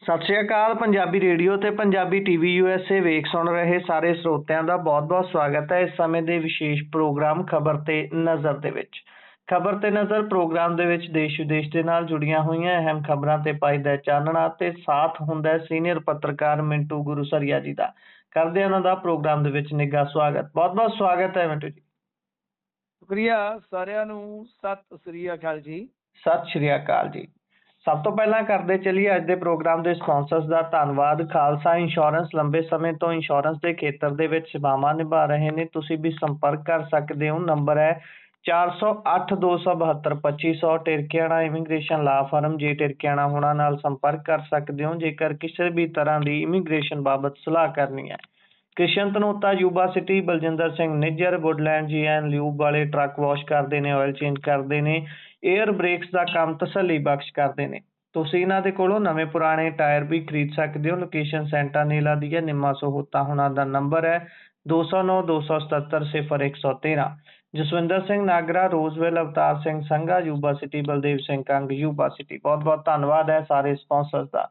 ਸਤਿ ਸ਼੍ਰੀ ਅਕਾਲ। ਪੰਜਾਬੀ ਰੇਡੀਓ ਤੇ Punjabi TV USA ਵੇਖ ਸੁਣ ਰਹੇ ਸਾਰੇ ਸਰੋਤਿਆਂ ਦਾ ਬਹੁਤ-ਬਹੁਤ ਸਵਾਗਤ ਹੈ ਇਸ ਸਮੇਂ ਦੇ ਵਿਸ਼ੇਸ਼ ਪ੍ਰੋਗਰਾਮ ਖਬਰ ਤੇ ਨਜ਼ਰ ਦੇ ਵਿੱਚ। ਖਬਰ ਤੇ ਨਜ਼ਰ ਪ੍ਰੋਗਰਾਮ ਦੇ ਵਿੱਚ ਦੇਸ਼ ਵਿਦੇਸ਼ ਦੇ ਨਾਲ ਜੁੜੀਆਂ ਹੋਈਆਂ ਅਹਿਮ ਖਬਰਾਂ ਤੇ ਪਾਈਦਾ ਚਾਨਣਾ ਤੇ ਸਾਥ ਹੁੰਦਾ ਸੀਨੀਅਰ ਪੱਤਰਕਾਰ ਮਿੰਟੂ ਗੁਰੂਸਰੀਆ ਜੀ ਦਾ। ਕਰਦੇ ਉਹਨਾਂ ਦਾ ਪ੍ਰੋਗਰਾਮ ਦੇ ਵਿੱਚ ਨਿੱਘਾ ਸਵਾਗਤ। ਬਹੁਤ-ਬਹੁਤ ਸਵਾਗਤ ਹੈ ਮਿੰਟੂ ਜੀ। ਸ਼ੁਕਰੀਆ ਸਾਰਿਆਂ ਨੂੰ। ਸਤਿ ਸ੍ਰੀ ਅਕਾਲ ਜੀ। ਸਤਿ ਸ਼੍ਰੀ ਅਕਾਲ ਜੀ। ਸਭ ਤੋਂ ਪਹਿਲਾਂ ਕਰਦੇ ਚੱਲੀਏ ਅੱਜ ਦੇ ਪ੍ਰੋਗਰਾਮ ਦੇ ਸਪਾਂਸਰਸ ਦਾ ਧੰਨਵਾਦ। ਖਾਲਸਾ ਇੰਸ਼ੋਰੈਂਸ ਲੰਬੇ ਸਮੇਂ ਤੋਂ ਇੰਸ਼ੋਰੈਂਸ ਦੇ ਖੇਤਰ ਦੇ ਵਿੱਚ ਸੇਵਾਵਾਂ ਨਿਭਾ ਰਹੇ ਨੇ। ਤੁਸੀਂ ਵੀ ਸੰਪਰਕ ਕਰ ਸਕਦੇ ਹੋ। ਨੰਬਰ ਹੈ 4082722500। ਟਿਰਕਿਆਣਾ ਇਮੀਗ੍ਰੇਸ਼ਨ ਲਾ ਫਰਮ ਜੇ ਟਿਰਕਿਆਣਾ ਹੋਣਾ ਨਾਲ ਸੰਪਰਕ ਕਰ ਸਕਦੇ ਹੋ ਜੇਕਰ ਕਿਸੇ ਵੀ ਤਰ੍ਹਾਂ ਦੀ ਇਮੀਗ੍ਰੇਸ਼ਨ ਬਾਬਤ ਸਲਾਹ ਕਰਨੀ ਹੈ। Krishan Dhanota Yuba City, Baljinder Singh Nijjar, Woodland GN lube ਵਾਲੇ ਟਰੱਕ ਵਾਸ਼ ਕਰਦੇ ਨੇ, ਆਇਲ ਚੇਂਜ ਕਰਦੇ ਨੇ, ਏਅਰ ਬ੍ਰੇਕਸ ਦਾ ਕੰਮ ਤਸੱਲੀ ਬਖਸ਼ ਕਰਦੇ ਨੇ। ਤੁਸੀਂ ਇਹਨਾਂ ਦੇ ਕੋਲੋਂ ਨਵੇਂ ਪੁਰਾਣੇ ਟਾਇਰ ਵੀ ਖਰੀਦ ਸਕਦੇ ਹੋ। ਲੋਕੇਸ਼ਨ ਸੈਂਟਾ ਨੀਲਾ ਦੀ ਹੈ। ਨਿੰਮਾ ਸਹੋਤਾ ਹੋਣਾ ਦਾ ਨੰਬਰ ਹੈ 2092770113। Jaswinder Singh Nagra, Roseville, Avtar Singh Sangha Yuba City, Baldev Singh Kang Yuba City. ਬਹੁਤ ਬਹੁਤ ਧੰਨਵਾਦ ਹੈ ਸਾਰੇ ਸਪਾਂਸਰਸ ਦਾ।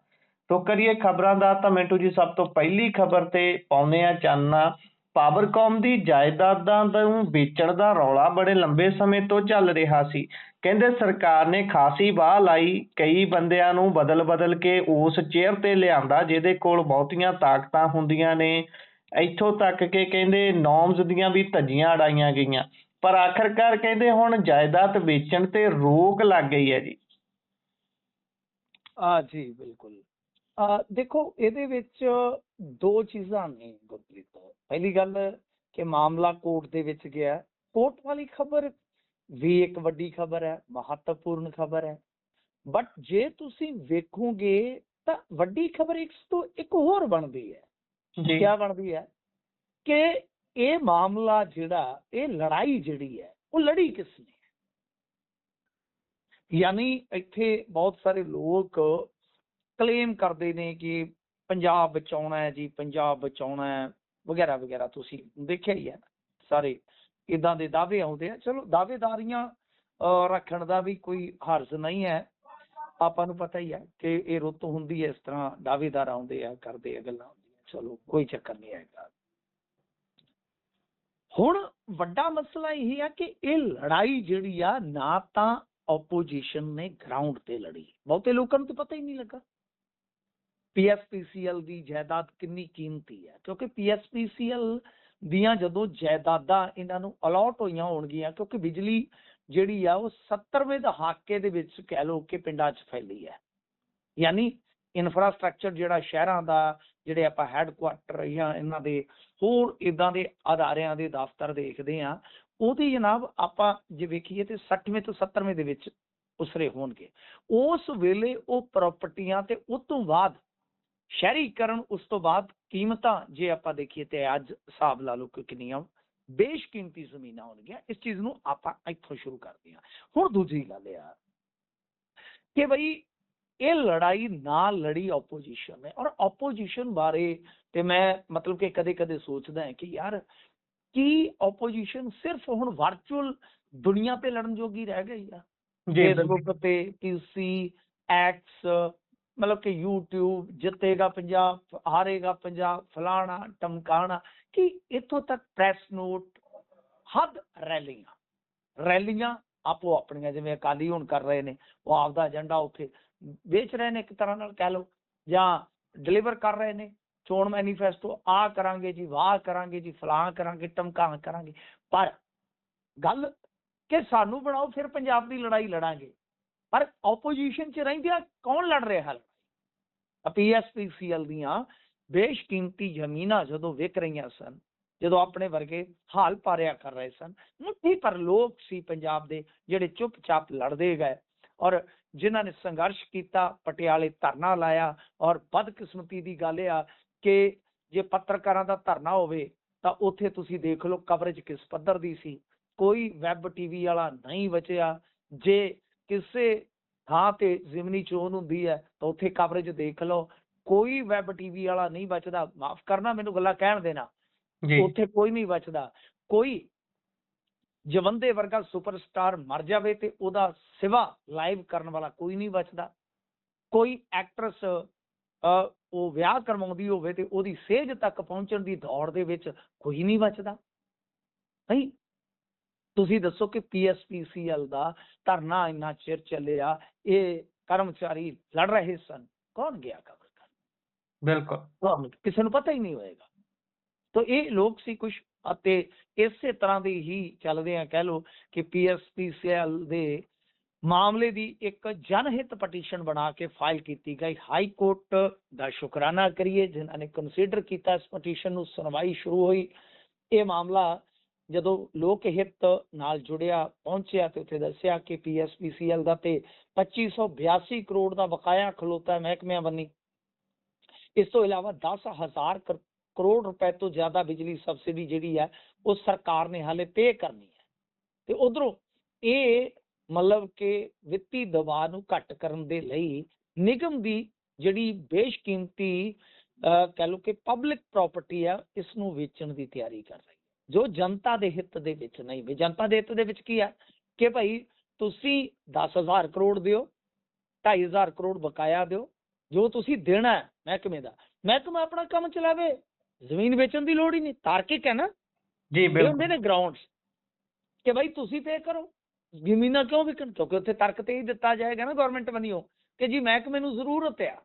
ਤੋ ਕਰੀਏ ਖਬਰਾਂ ਦਾ ਤਾਂ ਮਿੰਟੂ ਜੀ ਸਭ ਤੋਂ ਪਹਿਲੀ ਖਬਰ ਤੇ ਪਾਉਂਦੇ ਆ ਚਾਨਣਾ। ਪਾਵਰਕਾਮ ਦੀ ਜਾਇਦਾਦਾਂ ਨੂੰ ਵੇਚਣ ਦਾ ਰੌਲਾ ਬੜੇ ਲੰਬੇ ਸਮੇਂ ਤੋਂ ਚੱਲ ਰਿਹਾ ਸੀ। ਕਹਿੰਦੇ ਸਰਕਾਰ ਨੇ ਖਾਸੀ ਵਾਹ ਲਾਈ, ਕਈ ਬੰਦਿਆਂ ਨੂੰ ਬਦਲ ਕੇ ਉਸ ਚੇਅਰ ਤੇ ਲਿਆਂਦਾ ਜਿਹਦੇ ਕੋਲ ਬਹੁਤੀਆਂ ਤਾਕਤਾਂ ਹੁੰਦੀਆਂ ਨੇ। ਇੱਥੋਂ ਤੱਕ ਕਿ ਕਹਿੰਦੇ ਨੌਮਸ ਦੀਆਂ ਵੀ ਧੱਜੀਆਂ ਉਡਾਈਆਂ ਗਈਆਂ, ਪਰ ਆਖਰਕਾਰ ਕਹਿੰਦੇ ਹੁਣ ਜਾਇਦਾਦ ਵੇਚਣ ਤੇ ਰੋਕ ਲੱਗ ਗਈ ਹੈ ਜੀ। ਜੀ ਬਿਲਕੁਲ। ਦੇਖੋ ਇਹਦੇ ਵਿੱਚ ਦੋ ਚੀਜ਼ਾਂ ਨੇ ਗੁਰਪ੍ਰੀਤ। ਪਹਿਲੀ ਗੱਲ ਕਿ ਮਾਮਲਾ ਕੋਰਟ ਦੇ ਵਿੱਚ ਗਿਆ। ਕੋਰਟ ਵਾਲੀ ਖਬਰ ਵੀ ਇੱਕ ਵੱਡੀ ਖਬਰ ਹੈ, ਮਹੱਤਵਪੂਰਨ ਖਬਰ ਹੈ। ਬਟ ਜੇ ਤੁਸੀਂ ਵੇਖੋਗੇ ਤਾਂ ਵੱਡੀ ਖਬਰ ਇੱਕ ਹੋਰ ਬਣਦੀ ਹੈ। ਕੀ ਬਣਦੀ ਹੈ ਕਿ ਇਹ ਮਾਮਲਾ ਜਿਹੜਾ, ਇਹ ਲੜਾਈ ਜਿਹੜੀ ਹੈ ਉਹ ਲੜੀ ਕਿਸ ਨੇ। ਯਾਨੀ ਇੱਥੇ ਬਹੁਤ ਸਾਰੇ ਲੋਕ ਕਲੇਮ ਕਰਦੇ ਨੇ ਕਿ ਪੰਜਾਬ ਬਚਾਉਣਾ ਹੈ ਜੀ, ਪੰਜਾਬ ਬਚਾਉਣਾ ਹੈ ਵਗੈਰਾ ਵਗੈਰਾ। ਤੁਸੀਂ ਦੇਖਿਆ ਹੀ ਹੈ, ਸਾਰੇ ਇਦਾਂ ਦੇ ਦਾਅਵੇ ਆਉਂਦੇ ਆ। ਚਲੋ ਦਾਅਵੇਦਾਰੀਆਂ ਰੱਖਣ ਦਾ ਵੀ ਕੋਈ ਹਰਜ਼ ਨਹੀਂ ਹੈ। ਆਪਾਂ ਨੂੰ ਪਤਾ ਹੀ ਹੈ ਕਿ ਇਹ ਰੁੱਤ ਹੁੰਦੀ ਹੈ, ਇਸ ਤਰ੍ਹਾਂ ਦਾਅਵੇਦਾਰ ਆਉਂਦੇ ਆ, ਕਰਦੇ ਆ ਗੱਲਾਂ ਹੁੰਦੀਆਂ। ਚਲੋ ਕੋਈ ਚੱਕਰ ਨਹੀਂ ਹੈਗਾ। ਹੁਣ ਵੱਡਾ ਮਸਲਾ ਇਹ ਆ ਕਿ ਇਹ ਲੜਾਈ ਜਿਹੜੀ ਆ ਨਾ ਤਾਂ ਆਪੋਜੀਸ਼ਨ ਨੇ ਗਰਾਊਂਡ ਤੇ ਲੜੀ। ਬਹੁਤੇ ਲੋਕਾਂ ਨੂੰ ਤਾਂ ਪਤਾ ਹੀ ਨਹੀਂ ਲੱਗਾ PSPCL ਦੀ ਜਾਇਦਾਦ ਕਿੰਨੀ ਕੀਮਤੀ ਹੈ, ਕਿਉਂਕਿ PSPCL ਦੀਆਂ ਜਦੋਂ ਜਾਇਦਾਦਾਂ ਇਹਨਾਂ ਨੂੰ ਅਲਾਟ ਹੋਈਆਂ ਹੋਣਗੀਆਂ, ਕਿਉਂਕਿ ਬਿਜਲੀ ਜਿਹੜੀ ਆ ਉਹ 70ਵੇਂ ਦਹਾਕੇ ਦੇ ਵਿੱਚ ਕਹਿ ਲਓ ਕਿ ਪਿੰਡਾਂ 'ਚ ਫੈਲੀ ਹੈ। ਯਾਨੀ ਇਨਫਰਾਸਟਰਕਚਰ ਜਿਹੜਾ ਸ਼ਹਿਰਾਂ ਦਾ, ਜਿਹੜੇ ਆਪਾਂ ਹੈੱਡਕੁਆਟਰ ਜਾਂ ਇਹਨਾਂ ਦੇ ਹੋਰ ਇੱਦਾਂ ਦੇ ਅਦਾਰਿਆਂ ਦੇ ਦਫ਼ਤਰ ਦੇਖਦੇ ਹਾਂ, ਉਹਦੀ ਜਨਾਬ ਆਪਾਂ ਜੇ ਵੇਖੀਏ ਤੇ 60ਵੇਂ ਤੋਂ 70ਵੇਂ ਦੇ ਵਿੱਚ ਉਸਰੇ ਹੋਣਗੇ। ਉਸ ਵੇਲੇ ਉਹ ਪ੍ਰਾਪਰਟੀਆਂ ਤੇ ਉਸ ਤੋਂ ਬਾਅਦ ਸ਼ਹਿਰੀਕਰਨ, ਉਸ ਤੋਂ ਬਾਅਦ ਕੀਮਤਾਂ ਜੇ ਆਪਾਂ ਦੇਖੀਏ ਤੇ ਅੱਜ ਹਿਸਾਬ ਲਾ ਲਓ ਕਿ ਕਿੰਨੀਆਂ ਬੇਸ਼ਕੀਮਤੀ ਜ਼ਮੀਨਾਂ ਹੋਣਗੀਆਂ। ਇਸ ਚੀਜ਼ ਨੂੰ ਆਪਾਂ ਇੱਥੋਂ ਸ਼ੁਰੂ ਕਰਦੇ ਹਾਂ। ਹੁਣ ਦੂਜੀ ਗੱਲ ਆ ਕਿ ਬਈ ਇਹ ਲੜਾਈ ਨਾ ਲੜੀ ਆਪੋਜੀਸ਼ਨ ਨੇ। ਔਰ ਆਪੋਜੀਸ਼ਨ ਬਾਰੇ ਤੇ ਮੈਂ ਮਤਲਬ ਕਿ ਕਦੇ ਕਦੇ ਸੋਚਦਾ ਹੈ ਕਿ ਯਾਰ ਕੀ ਆਪੋਜੀਸ਼ਨ ਸਿਰਫ ਹੁਣ ਵਰਚੁਅਲ ਦੁਨੀਆ ਤੇ ਲੜਨ ਜੋਗੀ ਰਹਿ ਗਈ ਆ। ਫੇਸਬੁੱਕ ਤੇ PC X, ਮਤਲਬ ਕਿ YouTube, ਜਿੱਤੇਗਾ ਪੰਜਾਬ, ਹਾਰੇਗਾ ਪੰਜਾਬ, ਫਲਾਣਾ ਟਮਕਾਣਾ, ਕਿ ਇੱਥੋਂ ਤੱਕ ਪ੍ਰੈਸ ਨੋਟ, ਹੱਦ ਰੈਲੀਆਂ ਆਪੋ ਆਪਣੀਆਂ, ਜਿਵੇਂ ਅਕਾਲੀ ਹੁਣ ਕਰ ਰਹੇ ਨੇ, ਉਹ ਆਪਦਾ ਏਜੰਡਾ ਉੱਥੇ ਵੇਚ ਰਹੇ ਨੇ ਇੱਕ ਤਰ੍ਹਾਂ ਨਾਲ ਕਹਿ ਲਓ, ਜਾਂ ਡਿਲੀਵਰ ਕਰ ਰਹੇ ਨੇ ਚੋਣ ਮੈਨੀਫੈਸਟੋ। ਆਹ ਕਰਾਂਗੇ ਜੀ, ਵਾਹ ਕਰਾਂਗੇ ਜੀ, ਫਲਾਂ ਕਰਾਂਗੇ, ਟਮਕਾਂ ਕਰਾਂਗੇ। ਪਰ ਗੱਲ ਕਿ ਸਾਨੂੰ ਬਣਾਓ, ਫਿਰ ਪੰਜਾਬ ਦੀ ਲੜਾਈ ਲੜਾਂਗੇ। ਪਰ ਆਪੋਜੀਸ਼ਨ 'ਚ ਰਹਿੰਦਿਆਂ ਕੌਣ ਲੜ ਰਿਹਾ? PSPCL ਦੀਆਂ ਬੇਸ਼ਕੀਮਤੀ ਜ਼ਮੀਨਾਂ ਜਦੋਂ ਵਿਕ ਰਹੀਆਂ ਸਨ, ਜਦੋਂ ਆਪਣੇ ਵਰਗੇ ਹਾਲ ਪਾਰਿਆ ਕਰ ਰਹੇ ਸਨ, ਮੁੱਠੀ ਪਰ ਲੋਕ ਸੀ ਪੰਜਾਬ ਦੇ ਜਿਹੜੇ ਚੁੱਪਚਾਪ ਲੜਦੇ ਗਏ ਔਰ ਜਿਨ੍ਹਾਂ ਨੇ ਸੰਘਰਸ਼ ਕੀਤਾ, ਪਟਿਆਲੇ ਧਰਨਾ ਲਾਇਆ। ਔਰ ਬਦਕਿਸਮਤੀ ਦੀ ਗੱਲ ਇਹ ਆ ਕਿ ਜੇ ਪੱਤਰਕਾਰਾਂ ਦਾ ਧਰਨਾ ਹੋਵੇ ਤਾਂ ਉੱਥੇ ਤੁਸੀਂ ਦੇਖ ਲਓ ਕਵਰੇਜ ਕਿਸ ਪੱਧਰ ਦੀ ਸੀ। ਕੋਈ ਵੈਬ TV ਵਾਲਾ ਨਹੀਂ ਬਚਿਆ। ਜੇ ਕਿਸੇ ਥਾਂ ਤੇ ਜ਼ਿਮਨੀ ਚੋਣ ਹੁੰਦੀ ਹੈ ਤਾਂ ਉੱਥੇ ਕਵਰੇਜ ਦੇਖ ਲਓ, ਕੋਈ ਵੈਬ TV ਵਾਲਾ ਨਹੀਂ ਬਚਦਾ। ਮਾਫ ਕਰਨਾ, ਮੈਨੂੰ ਗੱਲਾਂ ਕਹਿਣ ਦੇਣਾ, ਉੱਥੇ ਕੋਈ ਨਹੀਂ ਬਚਦਾ। ਕੋਈ ਜਵੰਦੇ ਵਰਗਾ ਸੁਪਰਸਟਾਰ ਮਰ ਜਾਵੇ ਤੇ ਉਹਦਾ ਸਿਵਾ ਲਾਈਵ ਕਰਨ ਵਾਲਾ ਕੋਈ ਨਹੀਂ ਬਚਦਾ। ਕੋਈ ਐਕਟਰਸ ਉਹ ਵਿਆਹ ਕਰਵਾਉਂਦੀ ਹੋਵੇ ਤੇ ਉਹਦੀ ਸੇਜ ਤੱਕ ਪਹੁੰਚਣ ਦੀ ਦੌੜ ਦੇ ਵਿੱਚ ਕੋਈ ਨਹੀਂ ਬਚਦਾ। ਨਹੀਂ, ਤੁਸੀਂ ਦੱਸੋ ਕਿ PSPCL ਦਾ ਧਰਨਾ ਇੰਨਾ ਚਿਰ ਚੱਲਿਆ, ਇਹ ਕਰਮਚਾਰੀ ਲੜ ਰਹੇ ਸਨ, ਕੌਣ ਗਿਆ ਖਬਰ ਕਰ? ਬਿਲਕੁਲ ਕਿਸੇ ਨੂੰ ਪਤਾ ਹੀ ਨਹੀਂ ਹੋਏਗਾ। ਤਾਂ ਇਹ ਲੋਕ ਸੀ ਕੁਝ, ਅਤੇ ਇਸੇ ਤਰ੍ਹਾਂ ਦੇ ਹੀ ਚੱਲਦੇ ਆ। ਕਹਿ ਲਓ ਕਿ PSPCL ਦੇ ਮਾਮਲੇ ਦੀ ਇੱਕ ਜਨਹਿਤ ਪਟੀਸ਼ਨ ਬਣਾ ਕੇ ਫਾਈਲ ਕੀਤੀ ਗਈ। ਹਾਈ ਕੋਰਟ ਦਾ ਸ਼ੁਕਰਾਨਾ ਕਰੀਏ ਜਿਨ੍ਹਾਂ ਨੇ ਕੰਸੀਡਰ ਕੀਤਾ ਇਸ ਪਟੀਸ਼ਨ ਨੂੰ। ਸੁਣਵਾਈ ਸ਼ੁਰੂ ਹੋਈ। ਇਹ ਮਾਮਲਾ ਜਦੋਂ ਲੋਕ ਹਿੱਤ ਨਾਲ ਜੁੜਿਆ ਪਹੁੰਚਿਆ ਤੇ ਉੱਥੇ ਦੱਸਿਆ ਕਿ PSPCL ਦਾ ਤੇ 2582 ਕਰੋੜ ਦਾ ਬਕਾਇਆ ਖਲੋਤਾ ਹੈ ਮਹਿਕਮਿਆਂ ਬੰਨੀ। ਇਸ ਤੋਂ ਇਲਾਵਾ 10,000 ਕਰੋੜ ਰੁਪਏ ਤੋਂ ਜ਼ਿਆਦਾ ਬਿਜਲੀ ਸਬਸਿਡੀ ਜਿਹੜੀ ਹੈ ਉਹ ਸਰਕਾਰ ਨੇ ਹਾਲੇ ਪੇ ਕਰਨੀ ਹੈ। ਤੇ ਉਧਰੋਂ ਇਹ ਮਤਲਬ ਕਿ ਵਿੱਤੀ ਦਬਾਅ ਨੂੰ ਘੱਟ ਕਰਨ ਦੇ ਲਈ ਨਿਗਮ ਦੀ ਜਿਹੜੀ ਬੇਸ਼ਕੀਮਤੀ ਕਹਿ ਲਓ ਕਿ ਪਬਲਿਕ ਪ੍ਰਾਪਰਟੀ ਆ, ਇਸ ਨੂੰ ਵੇਚਣ ਦੀ ਤਿਆਰੀ ਕਰ ਰਹੀ ਹੈ, ਜੋ ਜਨਤਾ ਦੇ ਹਿੱਤ ਦੇ ਵਿੱਚ ਨਹੀਂ। ਵੀ ਜਨਤਾ ਦੇ ਹਿੱਤ ਦੇ ਵਿੱਚ ਕੀ ਹੈ ਕਿ ਭਾਈ ਤੁਸੀਂ 10,000 ਕਰੋੜ ਦਿਓ, 2,500 ਕਰੋੜ ਬਕਾਇਆ ਦਿਓ, ਜੋ ਤੁਸੀਂ ਦੇਣਾ ਹੈ ਮਹਿਕਮੇ ਦਾ, ਮਹਿਕਮਾ ਆਪਣਾ ਕੰਮ ਚਲਾਵੇ, ਜ਼ਮੀਨ ਵੇਚਣ ਦੀ ਲੋੜ ਹੀ ਨਹੀਂ। ਤਾਰਕਿਕ ਹੈ ਨਾ ਜੀ, ਇਹ ਹੁੰਦੇ ਬਿਲਕੁਲ ਨੇ ਗਰਾਊਂਡਸ ਕਿ ਭਾਈ ਤੁਸੀਂ ਪੇ ਕਰੋ, ਜ਼ਮੀਨਾਂ ਕਿਉਂ ਵਿਕਣ? ਕਿਉਂਕਿ ਉੱਥੇ ਤਰਕ ਤੇ ਹੀ ਦਿੱਤਾ ਜਾਏਗਾ ਨਾ ਗਵਰਨਮੈਂਟ ਵੱਲੋਂ ਕਿ ਜੀ ਮਹਿਕਮੇ ਨੂੰ ਜ਼ਰੂਰਤ ਆ,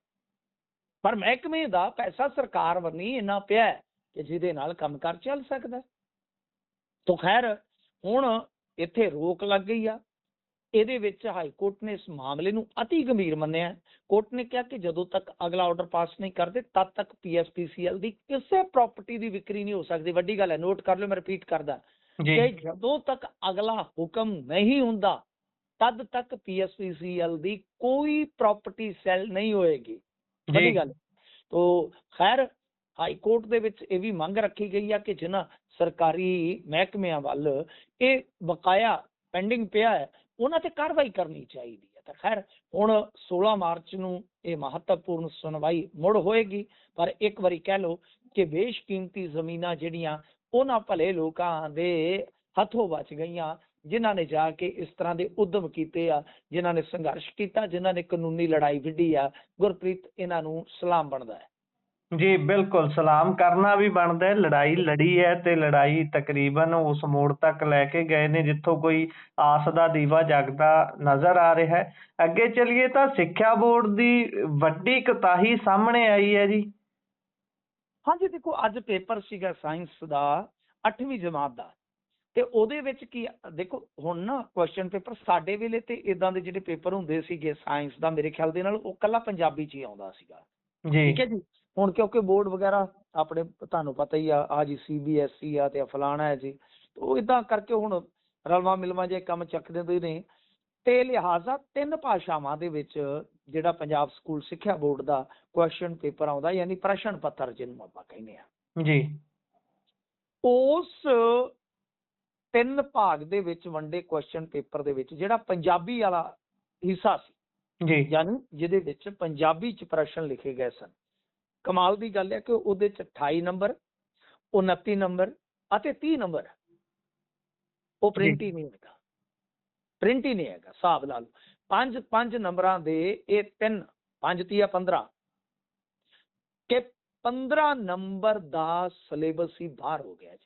ਪਰ ਮਹਿਕਮੇ ਦਾ ਪੈਸਾ ਸਰਕਾਰ ਵੱਲੋਂ ਇੰਨਾ ਪਿਆ ਹੈ ਕਿ ਜਿਹਦੇ ਨਾਲ ਕੰਮਕਾਰ ਚੱਲ ਸਕਦਾ। ਤਾਂ ਖੈਰ ਹੁਣ ਇੱਥੇ ਰੋਕ ਲੱਗ ਗਈ ਆ। ਇਹਦੇ ਵਿੱਚ ਹਾਈ ਕੋਰਟ ਨੇ ਇਸ ਮਾਮਲੇ ਨੂੰ ਅਤੀ ਗੰਭੀਰ ਮੰਨਿਆ। ਕੋਰਟ ਨੇ ਕਿਹਾ ਕਿ ਜਦੋਂ ਤੱਕ ਅਗਲਾ ਆਰਡਰ ਪਾਸ ਨਹੀਂ ਕਰਦੇ ਤਦ ਤੱਕ PSPCL ਦੀ ਕਿਸੇ ਪ੍ਰਾਪਰਟੀ ਦੀ ਵਿਕਰੀ ਨਹੀਂ ਹੋ ਸਕਦੀ। ਵੱਡੀ ਗੱਲ ਹੈ, ਨੋਟ ਕਰ ਲਓ, ਮੈਂ ਰਿਪੀਟ ਕਰਦਾ ਜੀ, ਕਿ ਜਦੋਂ ਤੱਕ ਅਗਲਾ ਹੁਕਮ ਨਹੀਂ ਹੁੰਦਾ ਤਦ ਤੱਕ PSPCL ਦੀ ਕੋਈ ਪ੍ਰਾਪਰਟੀ ਸੈਲ ਨਹੀਂ ਹੋਏਗੀ। ਵੱਡੀ ਗੱਲ। ਤੋ ਖੈਰ ਹਾਈ ਕੋਰਟ ਦੇ ਵਿੱਚ ਇਹ ਵੀ ਮੰਗ ਰੱਖੀ ਗਈ ਆ ਕਿ ਜਿਨ੍ਹਾਂ ਸਰਕਾਰੀ ਮਹਿਕਮਿਆਂ ਵੱਲ ਇਹ ਬਕਾਇਆ ਪੈਂਡਿੰਗ ਪਿਆ ਹੈ ਉਹਨਾਂ ਤੇ ਕਾਰਵਾਈ ਕਰਨੀ ਚਾਹੀਦੀ ਹੈ। ਤਾਂ ਖੈਰ ਹੁਣ 16 ਮਾਰਚ ਨੂੰ ਇਹ ਮਹੱਤਵਪੂਰਨ ਸੁਣਵਾਈ ਮੁੜ ਹੋਏਗੀ। ਪਰ ਇੱਕ ਵਾਰੀ ਕਹਿ ਲਓ ਕਿ ਬੇਸ਼ਕੀਮਤੀ ਜ਼ਮੀਨਾਂ ਜਿਹੜੀਆਂ ਉਹਨਾਂ ਭਲੇ ਲੋਕਾਂ ਦੇ ਹੱਥੋਂ ਬਚ ਗਈਆਂ, ਜਿਨ੍ਹਾਂ ਨੇ ਜਾ ਕੇ ਇਸ ਤਰ੍ਹਾਂ ਦੇ ਉਦਮ ਕੀਤੇ ਆ, ਜਿਨ੍ਹਾਂ ਨੇ ਸੰਘਰਸ਼ ਕੀਤਾ, ਜਿਨ੍ਹਾਂ ਨੇ ਕਾਨੂੰਨੀ ਲੜਾਈ ਵਿੱਢੀ ਆ। ਗੁਰਪ੍ਰੀਤ, ਇਹਨਾਂ ਨੂੰ ਸਲਾਮ ਬਣਦਾ ਹੈ। ਜੀ ਬਿਲਕੁਲ, ਸਲਾਮ ਕਰਨਾ ਵੀ ਬਣਦਾ ਹੈ। ਲੜਾਈ ਲੜੀ ਹੈ ਤੇ ਲੜਾਈ ਤਕਰੀਬਨ ਉਸ ਮੋੜ ਤੱਕ ਲੈ ਕੇ ਗਏ ਨੇ ਜਿੱਥੋਂ ਕੋਈ ਆਸ ਦਾ ਦੀਵਾ ਜਗਦਾ ਨਜ਼ਰ ਆ ਰਿਹਾ ਹੈ। ਅੱਗੇ ਚੱਲੀਏ ਤਾਂ ਸਿੱਖਿਆ ਬੋਰਡ ਦੀ ਵੱਡੀ ਕੁਤਾਹੀ ਸਾਹਮਣੇ ਆਈ ਹੈ ਜੀ। ਹਾਂਜੀ, ਦੇਖੋ ਅੱਜ ਪੇਪਰ ਸੀਗਾ ਸਾਇੰਸ ਦਾ 8ਵੀਂ ਜਮਾਤ ਦਾ, ਤੇ ਉਹਦੇ ਵਿੱਚ ਕੀ ਦੇਖੋ ਹੁਣ ਨਾ ਕੁਐਸਚਨ ਪੇਪਰ ਸਾਡੇ ਵੇਲੇ ਤੇ ਇਦਾਂ ਦੇ ਜਿਹੜੇ ਪੇਪਰ ਹੁੰਦੇ ਸੀਗੇ ਸਾਇੰਸ ਦਾ, ਮੇਰੇ ਖਿਆਲ ਦੇ ਨਾਲ ਉਹ ਕੱਲਾ ਪੰਜਾਬੀ 'ਚ ਹੀ ਆਉਂਦਾ ਸੀਗਾ। ਜੀ, ਠੀਕ ਹੈ ਜੀ। ਹੁਣ ਕਿਉਂਕਿ ਬੋਰਡ ਵਗੈਰਾ ਆਪਣੇ ਤੁਹਾਨੂੰ ਪਤਾ ਹੀ ਆ ਜੀ CBSE ਆ ਤੇ ਫਲਾਣਾ ਹੈ ਜੀ, ਉਹ ਇਦਾਂ ਕਰਕੇ ਹੁਣ ਰਲਵਾ ਮਿਲਵਾ ਜੇ ਕੰਮ ਚੱਕ ਦਿੰਦੇ ਨੇ, ਤੇ ਲਿਹਾਜ਼ਾ 3 ਭਾਸ਼ਾਵਾਂ ਦੇ ਵਿੱਚ ਜਿਹੜਾ ਪੰਜਾਬ ਸਕੂਲ ਸਿੱਖਿਆ ਬੋਰਡ ਦਾ ਕੁਐਸਚਨ ਪੇਪਰ ਆਉਂਦਾ, ਯਾਨੀ ਪ੍ਰਸ਼ਨ ਪੱਤਰ ਜਿਹਨੂੰ ਆਪਾਂ ਕਹਿੰਦੇ ਆ, ਜੀ, ਉਸ 3 ਭਾਗ ਦੇ ਵਿੱਚ ਵੰਡੇ ਕੁਐਸਚਨ ਪੇਪਰ ਦੇ ਵਿੱਚ ਜਿਹੜਾ ਪੰਜਾਬੀ ਵਾਲਾ ਹਿੱਸਾ ਸੀ, ਜੀ, ਯਾਨੀ ਜਿਹਦੇ ਵਿੱਚ ਪੰਜਾਬੀ 'ਚ ਪ੍ਰਸ਼ਨ ਲਿਖੇ ਗਏ ਸਨ। ਕਮਾਲ ਦੀ ਗੱਲ ਹੈ ਕਿ ਉਹਦੇ 'ਚ 28 ਨੰਬਰ, 29 ਨੰਬਰ ਅਤੇ 30 ਨੰਬਰ ਉਹ ਪ੍ਰਿੰਟ ਹੀ ਨਹੀਂ ਹੈਗਾ। ਪ੍ਰਿੰਟ ਹੀ ਨਹੀਂ ਹੈਗਾ। ਹਿਸਾਬ ਲਾ ਲਓ 5 ਨੰਬਰਾਂ ਦੇ ਇਹ 3 5 ਤੀਆ 15 ਕਿ 15 ਨੰਬਰ ਦਾ ਸਿਲੇਬਸ ਹੀ ਬਾਹਰ ਹੋ ਗਿਆ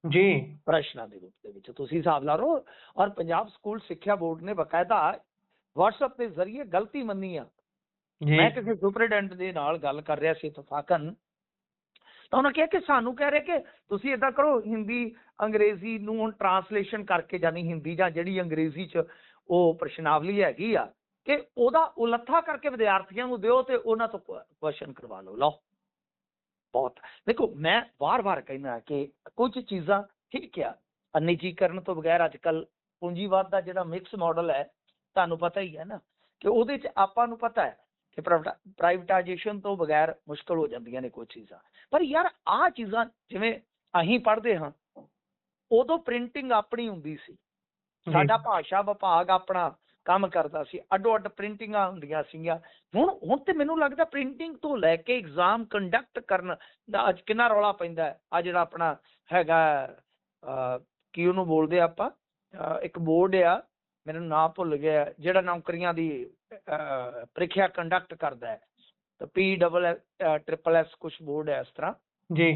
ਜੀ ਪ੍ਰਸ਼ਨਾਂ ਦੇ ਰੂਪ ਦੇ ਵਿੱਚ। ਤੁਸੀਂ ਹਿਸਾਬ ਲਾ ਲਓ। ਔਰ ਪੰਜਾਬ ਸਕੂਲ ਸਿੱਖਿਆ ਬੋਰਡ ਨੇ ਬਕਾਇਦਾ WhatsApp ਦੇ ਜ਼ਰੀਏ ਗਲਤੀ ਮੰਨੀ ਆ। ਮੈਂ ਕਿਸੇ ਸੁਪਰਡੈਂਟ ਦੇ ਨਾਲ ਗੱਲ ਕਰ ਰਿਹਾ ਸੀ ਇਤਫਾਕਨ, ਤਾਂ ਉਹਨਾਂ ਕਿਹਾ ਕਿ ਸਾਨੂੰ ਕਹਿ ਰਹੇ ਕਿ ਤੁਸੀਂ ਏਦਾਂ ਕਰੋ, ਹਿੰਦੀ ਅੰਗਰੇਜ਼ੀ ਨੂੰ ਹੁਣ ਟਰਾਂਸਲੇਸ਼ਨ ਕਰਕੇ, ਜਾਨੀ ਹਿੰਦੀ ਜਾਂ ਜਿਹੜੀ ਅੰਗਰੇਜ਼ੀ 'ਚ ਉਹ ਪ੍ਰਸ਼ਨਾਵਲੀ ਹੈਗੀ ਆ, ਕਿ ਉਹਦਾ ਉਲੱਥਾ ਕਰਕੇ ਵਿਦਿਆਰਥੀਆਂ ਨੂੰ ਦਿਓ ਤੇ ਉਹਨਾਂ ਤੋਂ ਕੁਐਸਚਨ ਕਰਵਾ ਲਓ। ਲਓ ਬਹੁਤ ਦੇਖੋ, ਮੈਂ ਵਾਰ-ਵਾਰ ਕਹਿੰਦਾ ਕਿ ਕੁਝ ਚੀਜ਼ਾਂ ਠੀਕ ਆ, ਨਿੱਜੀਕਰਨ ਤੋਂ ਬਗੈਰ ਅੱਜ ਕੱਲ੍ਹ ਪੂੰਜੀਵਾਦ ਦਾ ਜਿਹੜਾ ਮਿਕਸ ਮਾਡਲ ਹੈ ਤੁਹਾਨੂੰ ਪਤਾ ਹੀ ਹੈ ਨਾ, ਕਿ ਉਹਦੇ 'ਚ ਆਪਾਂ ਨੂੰ ਪਤਾ ਹੈ ਕਿ ਪ੍ਰਾਈਵੇਟਾਈਜੇਸ਼ਨ ਤੋਂ ਬਗੈਰ ਮੁਸ਼ਕਲ ਹੋ ਜਾਂਦੀਆਂ ਨੇ ਕੁਝ ਚੀਜ਼ਾਂ। ਪਰ ਯਾਰ ਆਹ ਚੀਜ਼ਾਂ ਜਿਵੇਂ ਅਸੀਂ ਪੜ੍ਹਦੇ ਹਾਂ ਉਦੋਂ ਪ੍ਰਿੰਟਿੰਗ ਆਪਣੀ ਹੁੰਦੀ ਸੀ, ਸਾਡਾ ਭਾਸ਼ਾ ਵਿਭਾਗ ਆਪਣਾ ਕੰਮ ਕਰਦਾ ਸੀ, ਅੱਡੋ ਅੱਡ ਪ੍ਰਿੰਟਿੰਗਾਂ ਹੁੰਦੀਆਂ ਸੀਗੀਆਂ। ਹੁਣ ਤੇ ਮੈਨੂੰ ਲੱਗਦਾ ਪ੍ਰਿੰਟਿੰਗ ਤੋਂ ਲੈ ਕੇ ਐਗਜ਼ਾਮ ਕੰਡਕਟ ਕਰਨ ਦਾ ਅੱਜ ਕਿੰਨਾ ਰੌਲਾ ਪੈਂਦਾ ਹੈ। ਆ ਜਿਹੜਾ ਆਪਣਾ ਹੈਗਾ ਕੀ ਉਹਨੂੰ ਬੋਲਦੇ ਆਪਾਂ, ਇੱਕ ਬੋਰਡ ਆ, ਮੈਨੂੰ ਨਾਂ ਭੁੱਲ ਗਿਆ, ਜਿਹੜਾ ਨੌਕਰੀਆਂ ਦੀ ਪ੍ਰੀਖਿਆ ਕੰਡਕਟ ਕਰਦਾ ਹੈ, ਤਾਂ PSSS ਕੁਛ ਬੋਰਡ ਹੈ ਇਸ ਤਰ੍ਹਾਂ, ਜੀ